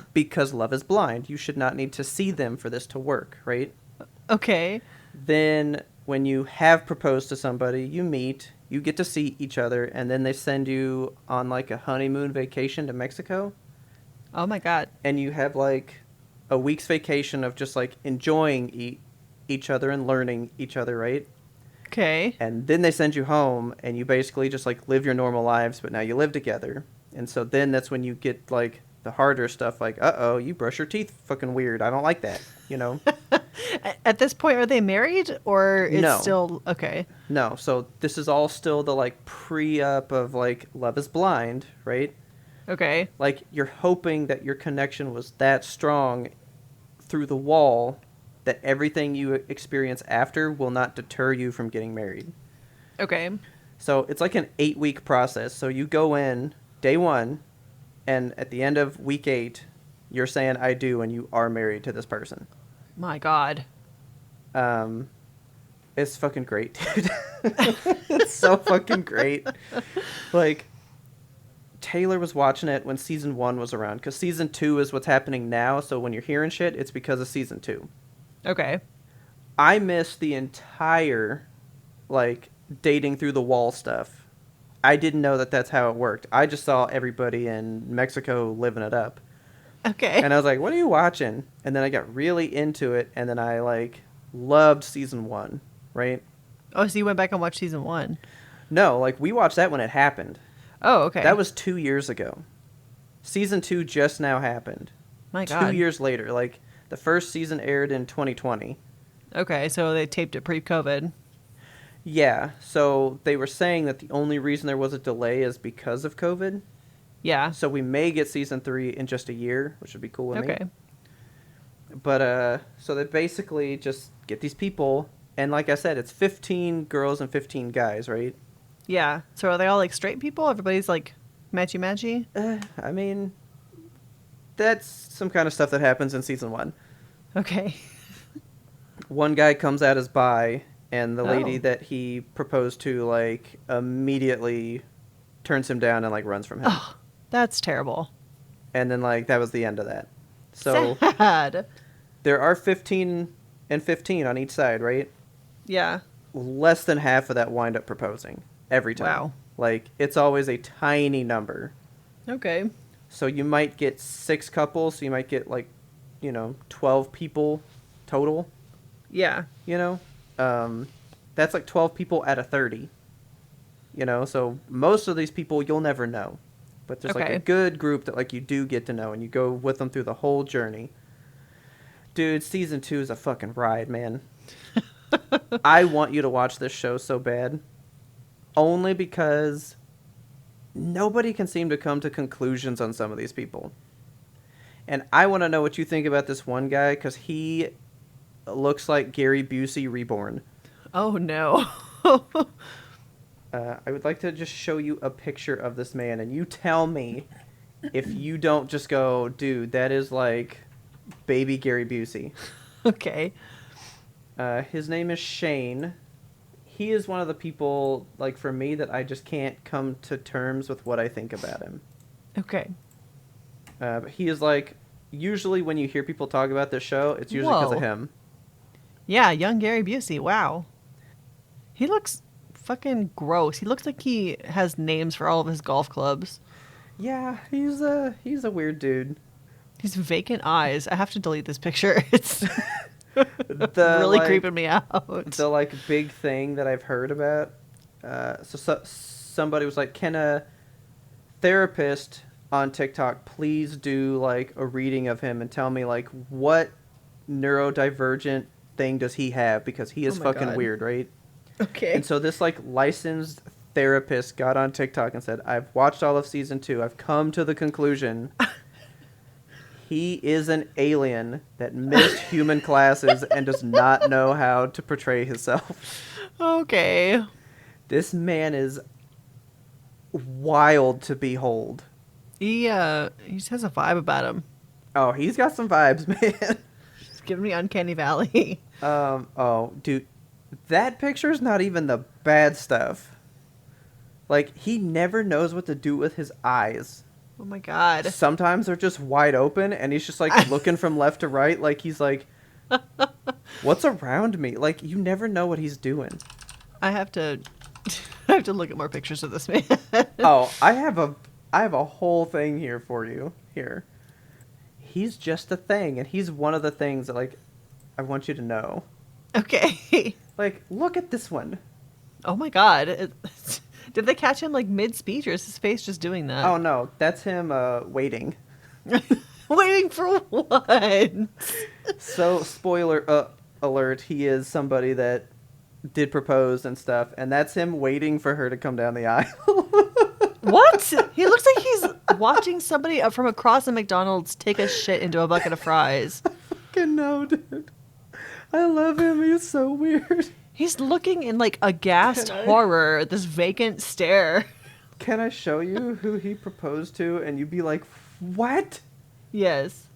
because love is blind. You should not need to see them for this to work, right? Okay. Then when you have proposed to somebody, you meet, you get to see each other, and then they send you on like a honeymoon vacation to Mexico, Oh my God. and you have like a week's vacation of just like enjoying each other and learning each other, right? Okay. And then they send you home, and you basically just like live your normal lives, but now you live together. And so then that's when you get like the harder stuff, like, uh-oh, you brush your teeth fucking weird. I don't like that, you know? At this point, are they married or it's No. still okay? No, so this is all still the like pre-up of like Love is Blind, right? Okay. Like, you're hoping that your connection was that strong through the wall that everything you experience after will not deter you from getting married. Okay. So it's like an 8-week process. So you go in day 1, and at the end of week 8, you're saying I do, and you are married to this person. My God. It's fucking great, dude. It's so fucking great. Like, Taylor was watching it when season 1 was around, because season 2 is what's happening now. So when you're hearing shit, it's because of season 2. Okay. I missed the entire, like, dating through the wall stuff. I didn't know that that's how it worked. I just saw everybody in Mexico living it up. Okay. And I was like, what are you watching? And then I got really into it, and then I, like, loved season 1, right? Oh, so you went back and watched season 1. No, like, we watched that when it happened. Oh, okay. That was 2 years ago. Season 2 just now happened. My God. 2 years later. Like, the first season aired in 2020. Okay, so they taped it pre-COVID. Yeah, so they were saying that the only reason there was a delay is because of COVID. Yeah. So we may get season 3 in just a year, which would be cool with me. Okay. But so they basically just get these people, and like I said, it's 15 girls and 15 guys, right? Yeah. So are they all like straight people? Everybody's like matchy matchy? I mean, that's some kind of stuff that happens in season 1. Okay. One guy comes out as bi, and the lady Oh. that he proposed to, like, immediately turns him down and, like, runs from him. Oh, that's terrible. And then, like, that was the end of that. So Sad. there are 15 and 15 on each side, right? Yeah. Less than half of that wind up proposing every time. Wow. Like, it's always a tiny number. Okay. So you might get 6 couples, so you might get, like, 12 people total, Yeah. That's like 12 people out of 30. So most of these people you'll never know. But there's like Okay. a good group that like you do get to know, and you go with them through the whole journey. Dude, season 2 is a fucking ride, man. I want you to watch this show so bad. Only because nobody can seem to come to conclusions on some of these people. And I want to know what you think about this one guy, because he looks like Gary Busey reborn. Oh no. I would like to just show you a picture of this man, and you tell me if you don't just go, dude, that is like baby Gary Busey. Okay. His name is Shane. He is one of the people, like, for me, that I just can't come to terms with what I think about him. Okay. But he is, like, usually when you hear people talk about this show, it's usually because Whoa. of him. Yeah, young Gary Busey. Wow. He looks fucking gross. He looks like he has names for all of his golf clubs. Yeah, he's a weird dude. He's vacant eyes. I have to delete this picture. It's The, really like, creeping me out. The, like, big thing that I've heard about, so somebody was like, can a therapist on TikTok please do, like, a reading of him and tell me, like, what neurodivergent thing does he have, because he is Oh my fucking God. weird, right? Okay. And so this, like, licensed therapist got on TikTok and said, I've watched all of season 2. I've come to the conclusion he is an alien that missed human classes and does not know how to portray himself. Okay. This man is wild to behold. He just has a vibe about him. Oh, he's got some vibes, man. He's giving me Uncanny Valley. Oh, dude, that picture is not even the bad stuff. Like, he never knows what to do with his eyes. Oh my God. Sometimes they're just wide open, and he's just, like, looking from left to right, like he's like, what's around me? Like, you never know what he's doing. I have to look at more pictures of this man. Oh, I have a whole thing here for you. Here. He's just a thing, and he's one of the things that, like, I want you to know. Okay. Like, look at this one. Oh my God. Did they catch him like mid-speech, or is his face just doing that? Oh, no, that's him waiting. Waiting for what? So, spoiler alert, he is somebody that did propose and stuff, and that's him waiting for her to come down the aisle. What? He looks like he's watching somebody from across the McDonald's take a shit into a bucket of fries. Fucking no, dude. I love him. He's so weird. He's looking in like aghast Can I? horror at this vacant stare. Can I show you who he proposed to, and you'd be like, what? Yes.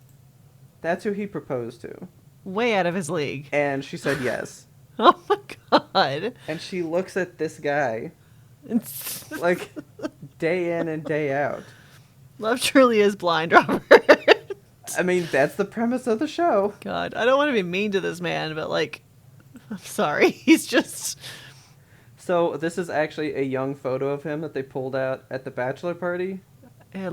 That's who he proposed to. Way out of his league. And she said yes. Oh my God. And she looks at this guy, It's... like, day in and day out. Love truly is blind, Robert. I mean, that's the premise of the show. God, I don't want to be mean to this man, but like, I'm sorry. He's just... So, this is actually a young photo of him that they pulled out at the bachelor party.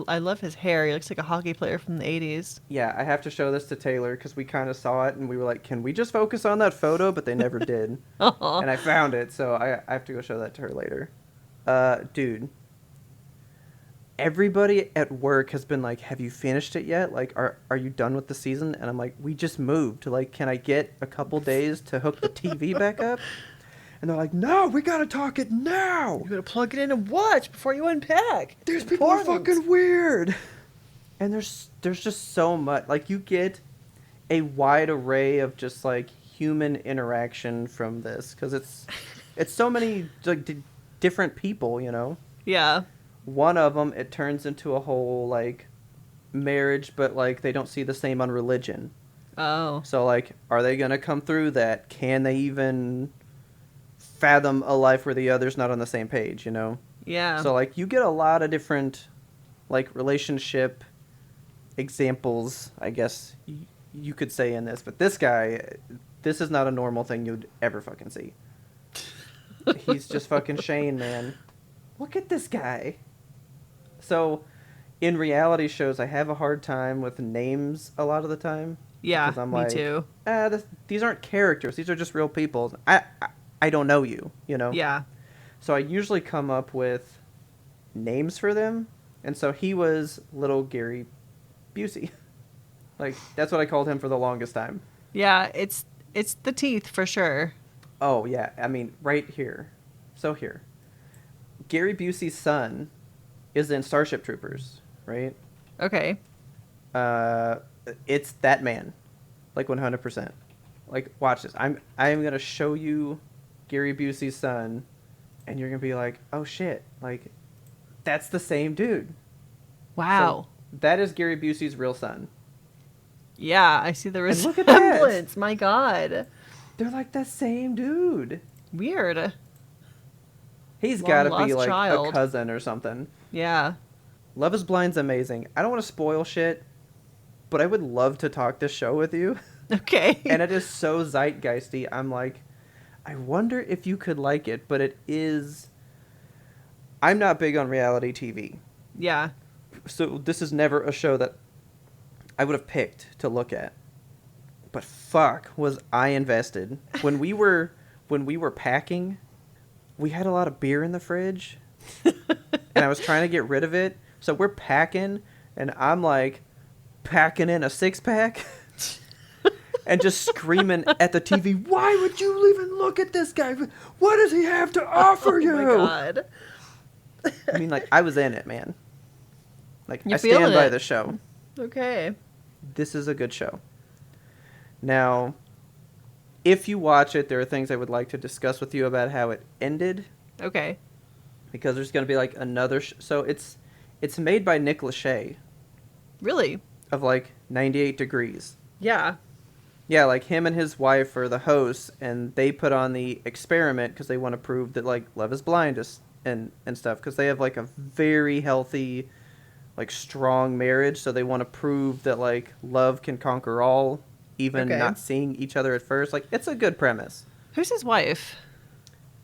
I love his hair. He looks like a hockey player from the 80s. Yeah, I have to show this to Taylor because we kind of saw it and we were like, can we just focus on that photo? But they never did. Aw. And I found it, so I have to go show that to her later. Dude. Everybody at work has been like, have you finished it yet? Like, are you done with the season? And I'm like, we just moved. Like, can I get a couple days to hook the TV back up? And they're like, no, we gotta talk it now. You gotta plug it in and watch before you unpack. These people are fucking weird. And there's just so much. Like, you get a wide array of just, like, human interaction from this. Because it's so many, like, different people, you know? Yeah. One of them, it turns into a whole, like, marriage, but, like, they don't see the same on religion. Oh. So, like, are they going to come through that? Can they even fathom a life where the other's not on the same page, you know? Yeah. So, like, you get a lot of different, like, relationship examples, I guess you could say, in this. But this guy, this is not a normal thing you'd ever fucking see. He's just fucking Shane, man. Look at this guy. So, in reality shows, I have a hard time with names a lot of the time. Yeah, Because I'm me like, too. These aren't characters. These are just real people. I don't know you, you know? Yeah. So I usually come up with names for them. And so he was little Gary Busey. Like, that's what I called him for the longest time. Yeah, it's the teeth for sure. Oh, yeah. I mean, right here. So here. Gary Busey's son is in Starship Troopers, right? Okay. It's that man. Like, 100%. Like, watch this. I'm going to show you Gary Busey's son, and you're going to be like, oh, shit. Like, that's the same dude. Wow. So, that is Gary Busey's real son. Yeah, I see the And look at that. resemblance. My God. They're like the same dude. Weird. He's got to be Long-lost like child. a cousin or something. Yeah. Love is Blind's amazing. I don't want to spoil shit, but I would love to talk this show with you. Okay. And it is so zeitgeisty. I'm like, I wonder if you could like it, but it is... I'm not big on reality TV. Yeah. So this is never a show that I would have picked to look at. But fuck, was I invested. When we were packing, we had a lot of beer in the fridge. And I was trying to get rid of it. So we're packing, and I'm like packing in a 6-pack. And just screaming at the TV, why would you even look at this guy? What does he have to offer you? Oh my God. I mean, like, I was in it, man. Like, You're I stand feeling by it. the show. Okay. This is a good show. Now, if you watch it, there are things I would like to discuss with you about how it ended. Okay. Because there's going to be, like, another... so it's made by Nick Lachey Really? of, like, 98 Degrees. Yeah. Yeah, like, him and his wife are the hosts, and they put on the experiment because they want to prove that, like, Love is Blind is, and stuff. Because they have, like, a very healthy, like, strong marriage. So they want to prove that, like, love can conquer all, even Okay. not seeing each other at first. Like, it's a good premise. Who's his wife?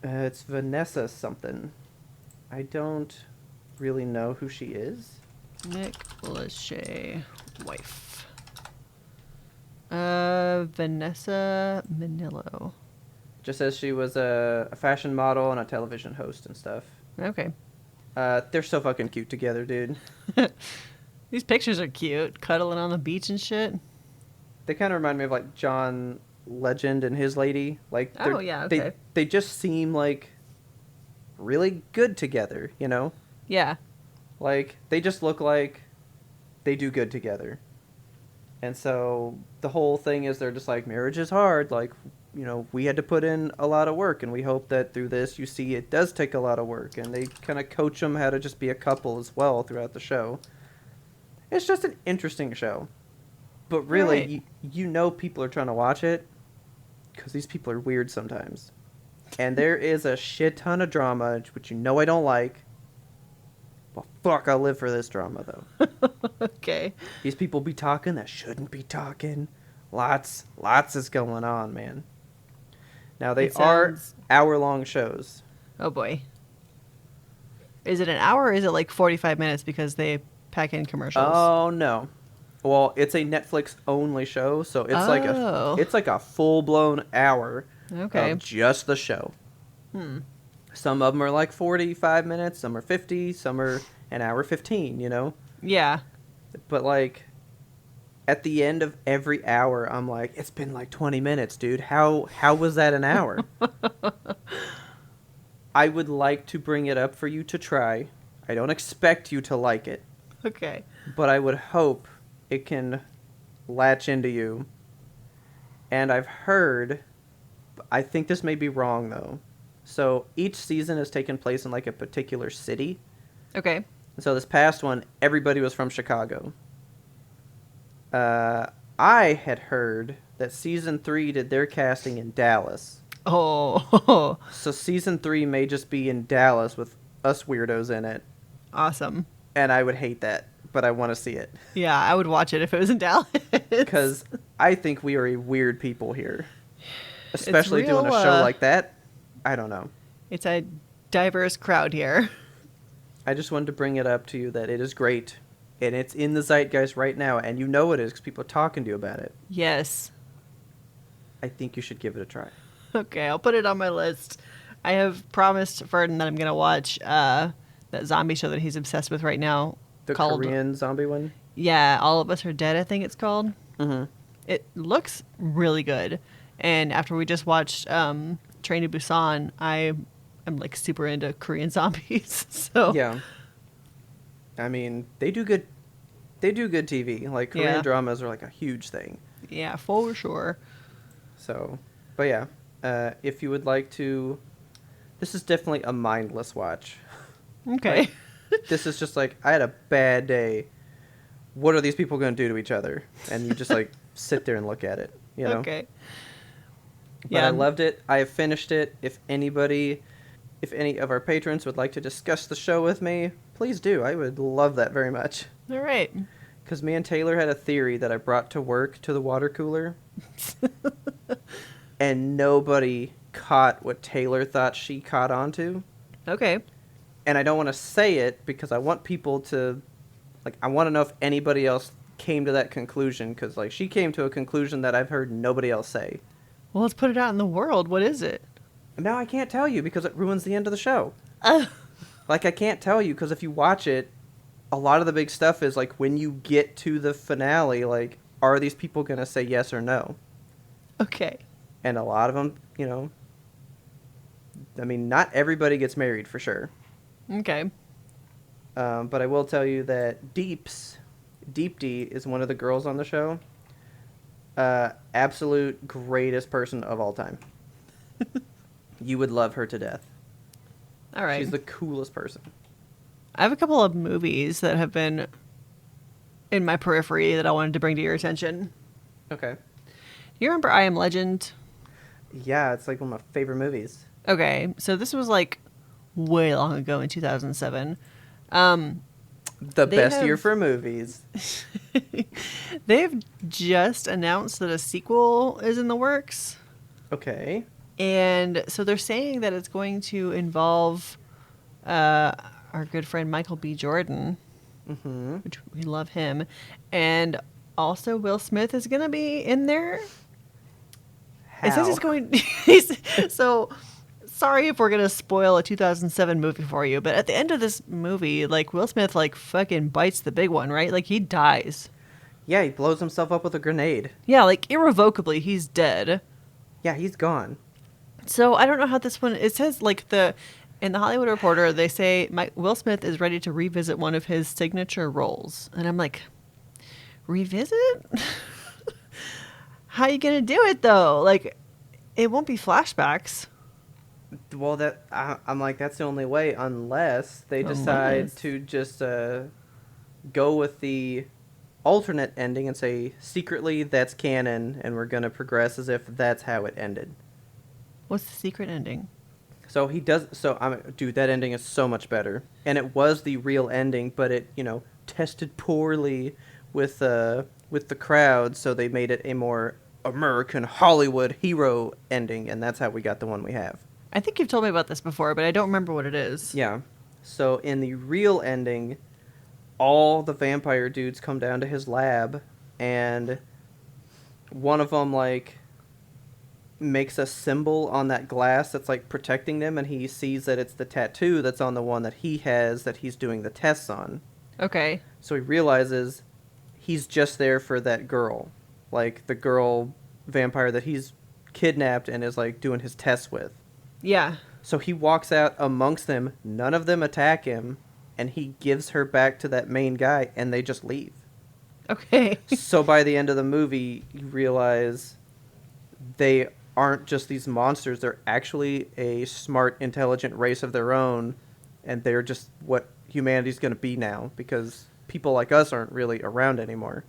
It's Vanessa something. I don't really know who she is. Nick Lachey wife. Vanessa Manillo. Just says she was a fashion model and a television host and stuff. Okay. They're so fucking cute together, dude. These pictures are cute. Cuddling on the beach and shit. They kind of remind me of, like, John Legend and his lady. Like, Oh, yeah, okay. They just seem, like, really good together, you know? Yeah. Like, they just look like they do good together. And so the whole thing is they're just like, marriage is hard. Like, you know, we had to put in a lot of work, and we hope that through this you see it does take a lot of work. And they kind of coach them how to just be a couple as well throughout the show. It's just an interesting show. But really, Right. you know people are trying to watch it because these people are weird sometimes. And there is a shit ton of drama, which you know I don't like. Well, fuck, I'll live for this drama, though. Okay. These people be talking that shouldn't be talking. Lots is going on, man. Now, they It are sounds- hour-long shows. Oh boy. Is it an hour or is it like 45 minutes because they pack in commercials? Oh, no. Well, it's a Netflix-only show, so it's Oh. like a full-blown hour Okay. of just the show. Some of them are like 45 minutes, some are 50, some are an hour 15, you know? Yeah. But, like, at the end of every hour, I'm like, it's been like 20 minutes, dude. How was that an hour? I would like to bring it up for you to try. I don't expect you to like it, Okay. but I would hope it can latch into you. And I've heard, I think this may be wrong though. So each season has taken place in like a particular city. Okay. So this past one, everybody was from Chicago. I had heard that season 3 did their casting in Dallas. Oh, So season 3 may just be in Dallas with us weirdos in it. awesome. And I would hate that, but I want to see it. Yeah, I would watch it if it was in Dallas. Because I think we are a weird people here. Especially real, doing a show like that. I don't know. It's a diverse crowd here. I just wanted to bring it up to you that it is great. And it's in the zeitgeist right now. And you know it is because people are talking to you about it. Yes. I think you should give it a try. Okay, I'll put it on my list. I have promised Ferdinand that I'm going to watch that zombie show that he's obsessed with right now. The called, Korean zombie one? Yeah, All of Us Are Dead, I think it's called. Mm-hmm. It looks really good. And after we just watched Train to Busan, I'm like super into Korean zombies. So Yeah. I mean, they do good TV. Like, Korean dramas are like a huge thing. yeah, for sure. So, but yeah. If you would like to... This is definitely a mindless watch. Okay. Like, this is just like, I had a bad day. What are these people going to do to each other? And you just like sit there and look at it, you know? Okay. But I loved it. I have finished it. If any of our patrons would like to discuss the show with me, please do. I would love that very much. All right. Because me and Taylor had a theory that I brought to work to the water cooler. And nobody caught what Taylor thought she caught onto. Okay. And I don't want to say it because I want people to... Like, I want to know if anybody else came to that conclusion. Because, like, she came to a conclusion that I've heard nobody else say. Well, let's put it out in the world. What is it? Now I can't tell you because it ruins the end of the show. Uh, Like, I can't tell you because if you watch it, a lot of the big stuff is, like, when you get to the finale, like, are these people going to say yes or no? okay. And a lot of them, you know, I mean, not everybody gets married for sure. Okay. But I will tell you that Deep D is one of the girls on the show. Absolute greatest person of all time. You would love her to death. All right. She's the coolest person. I have a couple of movies that have been in my periphery that I wanted to bring to your attention. Okay. You remember I Am Legend? Yeah, it's like one of my favorite movies. Okay, so this was like way long ago in 2007. The best year for movies. They've just announced that a sequel is in the works. Okay. And so they're saying that it's going to involve our good friend Michael B. Jordan, Mm-hmm. which we love him. And also Will Smith is going to be in there. It says he's going... so, sorry if we're going to spoil a 2007 movie for you, but at the end of this movie, like, Will Smith, like, fucking bites the big one, right? Like, he dies. Yeah, he blows himself up with a grenade. Yeah, like, irrevocably, he's dead. Yeah, he's gone. So, I don't know how this one... It says, like, in the Hollywood Reporter, they say Will Smith is ready to revisit one of his signature roles. And I'm like, revisit? How you going to do it, though? Like, it won't be flashbacks. Well, I'm like, that's the only way, unless they decide to just go with the alternate ending and say, secretly, that's canon, and we're going to progress as if that's how it ended. What's the secret ending? So he does. So dude, that ending is so much better, and it was the real ending, but it tested poorly with the crowd, so they made it a more American Hollywood hero ending, and that's how we got the one we have. I think you've told me about this before, but I don't remember what it is. Yeah. So in the real ending, all the vampire dudes come down to his lab, and one of them like makes a symbol on that glass that's like protecting them, and he sees that it's the tattoo that's on the one that he has that he's doing the tests on. Okay. So he realizes he's just there for that girl, like the girl vampire that he's kidnapped and is like doing his tests with. Yeah. So he walks out amongst them, none of them attack him, and he gives her back to that main guy, and they just leave. Okay. So by the end of the movie, you realize they aren't just these monsters, they're actually a smart, intelligent race of their own, and they're just what humanity's going to be now, because people like us aren't really around anymore.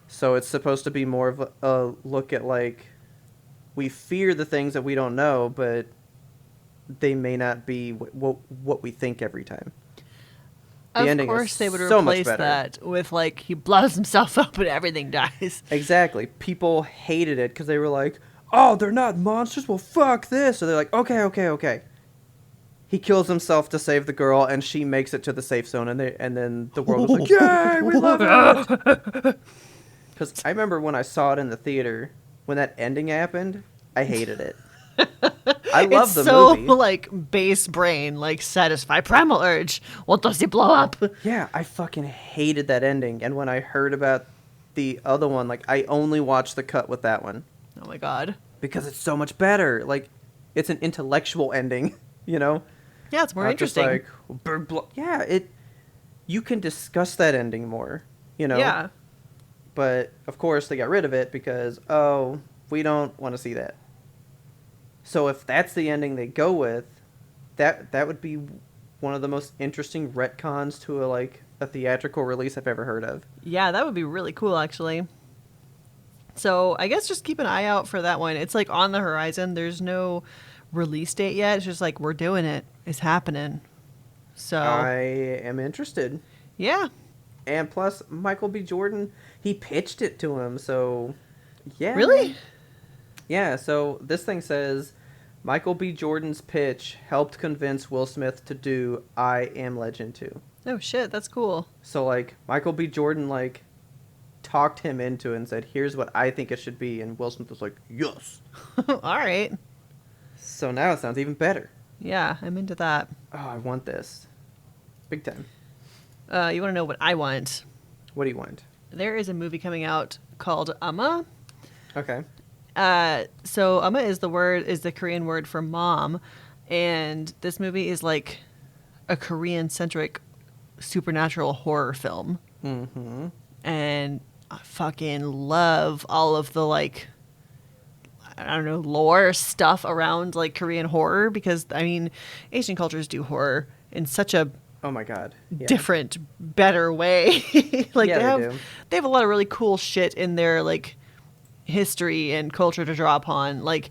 So it's supposed to be more of a look at, like, we fear the things that we don't know, but they may not be what we think every time. Of course, they would replace that with, like, he blows himself up and everything dies. Exactly. People hated it because they were like, oh, they're not monsters? Well, fuck this. So they're like, okay. He kills himself to save the girl, and she makes it to the safe zone, and then the world was like, yay, we love it! Because I remember when I saw it in the theater, when that ending happened, I hated it. I love the movie. It's so, like, base brain, like, satisfy primal urge. What does he blow up? Yeah, I fucking hated that ending. And when I heard about the other one, like, I only watched the cut with that one. Oh my god. Because it's so much better. Like, it's an intellectual ending, you know? Yeah, it's more interesting. Just like, yeah, you can discuss that ending more, you know? Yeah. But, of course, they got rid of it because, oh, we don't want to see that. So if that's the ending they go with, that would be one of the most interesting retcons to a theatrical release I've ever heard of. Yeah, that would be really cool, actually. So I guess just keep an eye out for that one. It's like on the horizon. There's no release date yet. It's just like, we're doing it. It's happening. So I am interested. Yeah. And plus, Michael B. Jordan, he pitched it to him, so yeah. Really? Yeah, so this thing says, Michael B. Jordan's pitch helped convince Will Smith to do I Am Legend 2. Oh shit, that's cool. So, like, Michael B. Jordan, like, talked him into it and said, here's what I think it should be, and Will Smith was like, yes. All right. So now it sounds even better. Yeah, I'm into that. Oh, I want this. Big time. You want to know what I want? What do you want? There is a movie coming out called Amma. Okay. So Amma is the Korean word for mom, and this movie is like a Korean-centric supernatural horror film. Mm-hmm. And I fucking love all of the, like, I don't know, lore stuff around, like, Korean horror, because, I mean, Asian cultures do horror in such a Oh my god. Yeah. different, better way. Like, Yeah, they have a lot of really cool shit in their, like, history and culture to draw upon. Like,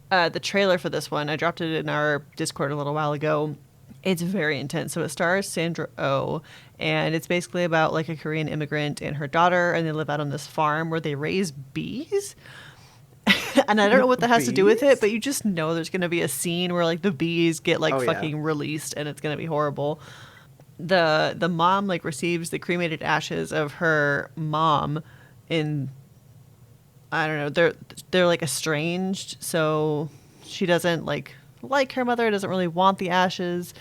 the trailer for this one, I dropped it in our Discord a little while ago. It's very intense. So it stars Sandra Oh, and it's basically about, like, a Korean immigrant and her daughter, and they live out on this farm where they raise bees. And I don't know what that has to do with it, but you just know there's going to be a scene where, like, the bees get, like, fucking released, and it's going to be horrible. The mom, like, receives the cremated ashes of her mom in, I don't know, they're like estranged, so she doesn't like her mother, doesn't really want the ashes.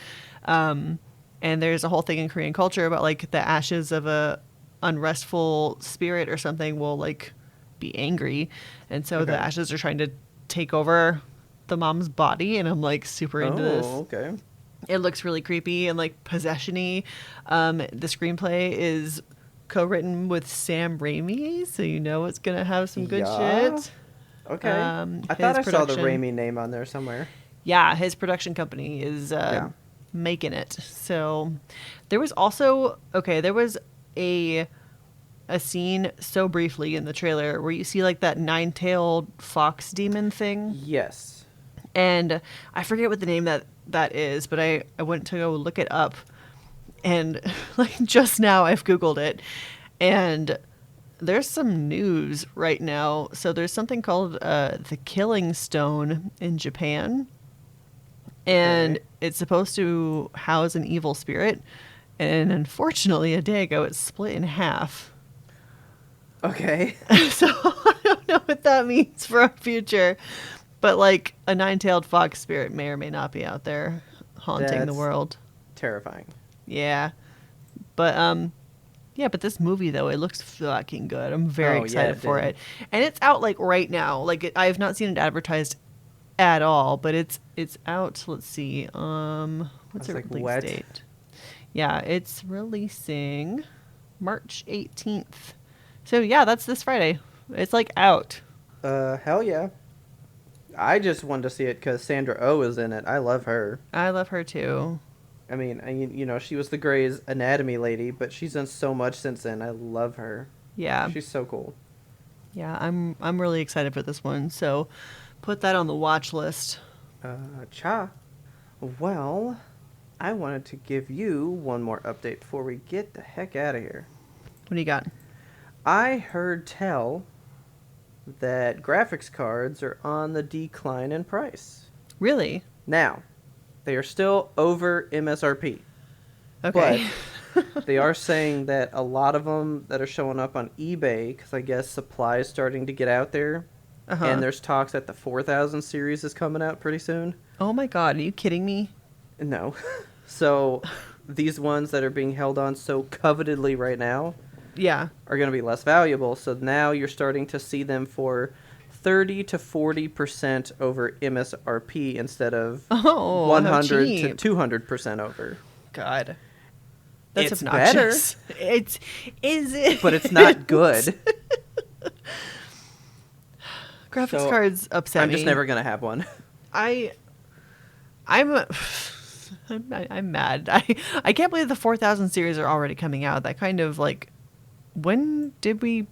And there's a whole thing in Korean culture about, like, the ashes of a unrestful spirit or something will, like, be angry, and so the ashes are trying to take over the mom's body, and I'm, like, super into this. Okay. It looks really creepy and, like, possession-y. The screenplay is co-written with Sam Raimi, so you know it's gonna have some good shit. Okay. I thought I saw the Raimi name on there somewhere. Yeah, his production company is making it. So there was also there was a scene so briefly in the trailer where you see, like, that nine-tailed fox demon thing. Yes. And I forget what the name that is, but I went to go look it up. And, like, just now I've Googled it. And there's some news right now. So there's something called the Killing Stone in Japan. And it's supposed to house an evil spirit. And unfortunately, a day ago, it split in half. Okay. So I don't know what that means for our future. But, like, a nine-tailed fox spirit may or may not be out there haunting the world. Terrifying. Yeah. But, Yeah, but this movie though, it looks fucking good. I'm very Oh, yeah, excited it for did. it, and it's out like right now. Like I have not seen it advertised at all, but it's out. Let's see. I What's was the like, release what? date? Yeah, it's releasing March 18th. So yeah, that's this Friday. It's like out. Hell yeah. I just wanted to see it because Sandra Oh is in it. I love her. I love her too. I mean, she was the Grey's Anatomy lady, but she's done so much since then. I love her. Yeah. She's so cool. Yeah, I'm really excited for this one. So put that on the watch list. Cha. Well, I wanted to give you one more update before we get the heck out of here. What do you got? I heard tell that graphics cards are on the decline in price. Really? Now, they are still over MSRP. Okay. But they are saying that a lot of them that are showing up on eBay, because I guess supply is starting to get out there, Uh-huh. and there's talks that the 4000 series is coming out pretty soon. Oh my god, are you kidding me? No. So these ones that are being held on so covetedly right now Yeah. are going to be less valuable. So now you're starting to see them for 30 to 40% over MSRP instead of Oh, how 100 cheap. to 200% over. God. That's It's obnoxious. It's is it? But it's not good. Graphics So, cards upset I'm me. just never going to have one. I'm I'm mad. I can't believe the 4000 series are already coming out. That kind of like, when did we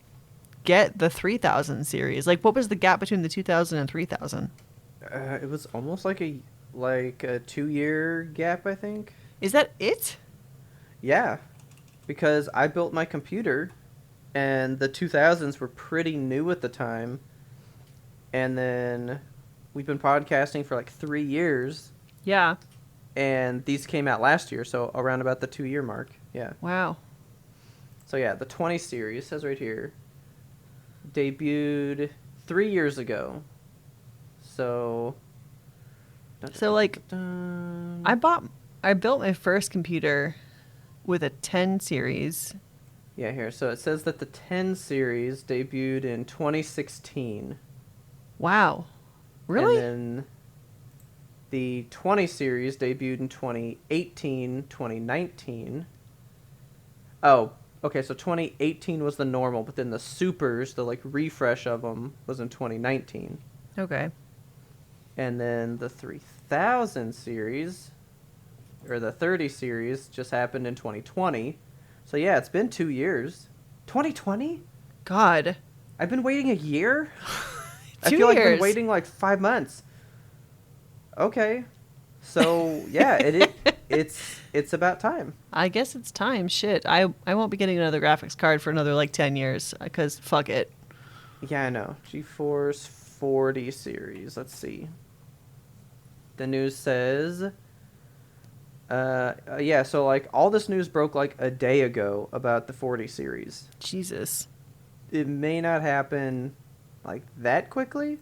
get the 3000 series? Like, what was the gap between the 2000 and 3000? It was almost like a 2-year gap, I think. Is that it? Yeah, because I built my computer, and the 2000s were pretty new at the time, and then we've been podcasting for like 3 years, Yeah. and these came out last year, so around about the 2-year mark. Yeah. Wow. So yeah, the 20 series says right here debuted 3 years ago. So. So like, I built my first computer with a 10 series. Yeah, here. So it says that the 10 series debuted in 2016. Wow. Really? And then the 20 series debuted in 2018, 2019. Oh, okay, so 2018 was the normal, but then the supers, the like refresh of them, was in 2019. Okay. And then the 3000 series, or the 30 series, just happened in 2020. So yeah, it's been 2 years. 2020? God. I've been waiting a year? I 2 feel like I've years. been waiting like 5 months. Okay. So, yeah, it's about time. I guess it's time. Shit. I won't be getting another graphics card for another like 10 years because fuck it. Yeah, I know. GeForce 40 series. Let's see. The news says yeah, so like all this news broke like a day ago about the 40 series. Jesus. It may not happen like that quickly,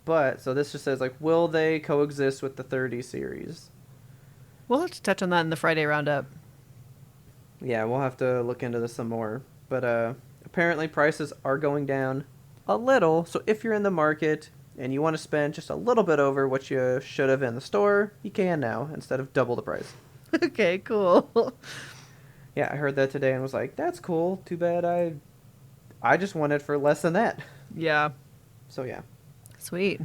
but so this just says like, will they coexist with the 30 series? We'll have to touch on that in the Friday roundup. Yeah, we'll have to look into this some more. But apparently prices are going down a little. So if you're in the market and you want to spend just a little bit over what you should have in the store, you can now instead of double the price. Okay, cool. Yeah, I heard that today and was like, that's cool. Too bad I just want it for less than that. Yeah. So yeah. Sweet.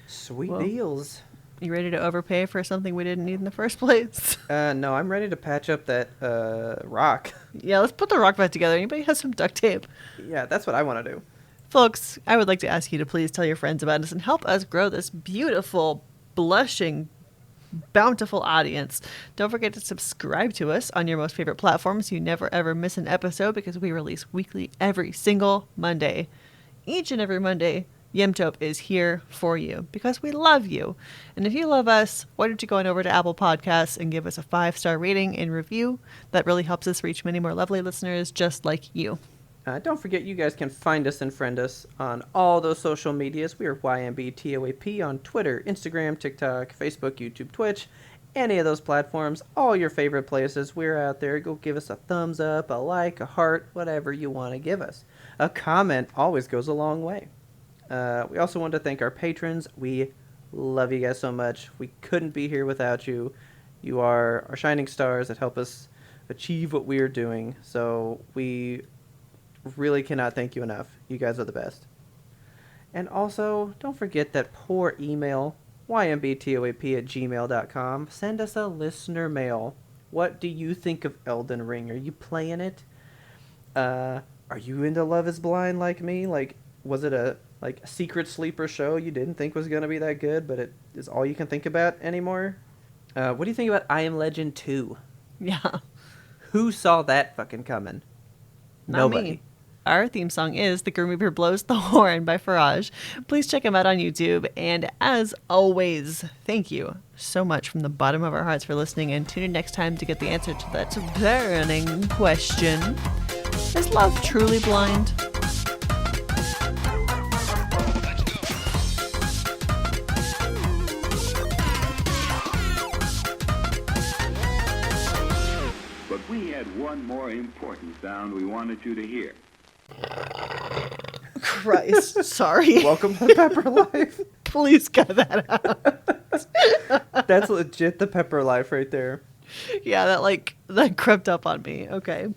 Sweet Well, deals. You ready to overpay for something we didn't need in the first place? No, I'm ready to patch up that rock. Yeah, let's put the rock back together. Anybody has some duct tape? Yeah, that's what I want to do. Folks, I would like to ask you to please tell your friends about us and help us grow this beautiful, blushing, bountiful audience. Don't forget to subscribe to us on your most favorite platforms so you never ever miss an episode, because we release weekly every single Monday. Each and every Monday, Yemtope is here for you because we love you. And if you love us, why don't you go on over to Apple Podcasts and give us a 5-star rating and review? That really helps us reach many more lovely listeners just like you. Don't forget, you guys can find us and friend us on all those social medias. We are YMBTOAP on Twitter, Instagram, TikTok, Facebook, YouTube, Twitch, any of those platforms, all your favorite places. We're out there. Go give us a thumbs up, a like, a heart, whatever you want to give us. A comment always goes a long way. We also want to thank our patrons. We love you guys so much. We couldn't be here without you. You are our shining stars that help us achieve what we're doing. So we really cannot thank you enough. You guys are the best. And also, don't forget that poor email, ymbtoap@gmail.com. Send us a listener mail. What do you think of Elden Ring? Are you playing it? Are you into Love is Blind like me? Like, was it a secret sleeper show you didn't think was going to be that good, but it is all you can think about anymore? What do you think about I Am Legend 2? Yeah. Who saw that fucking coming? Not Nobody. me. Our theme song is The Grim Reaper Blows the Horn by Faraj. Please check him out on YouTube. And as always, thank you so much from the bottom of our hearts for listening, and tune in next time to get the answer to that burning question. Is love truly blind? But we had one more important sound we wanted you to hear. Christ, sorry. Welcome to Pepper Life. Please cut that out. That's legit the Pepper Life right there. Yeah, that crept up on me. Okay.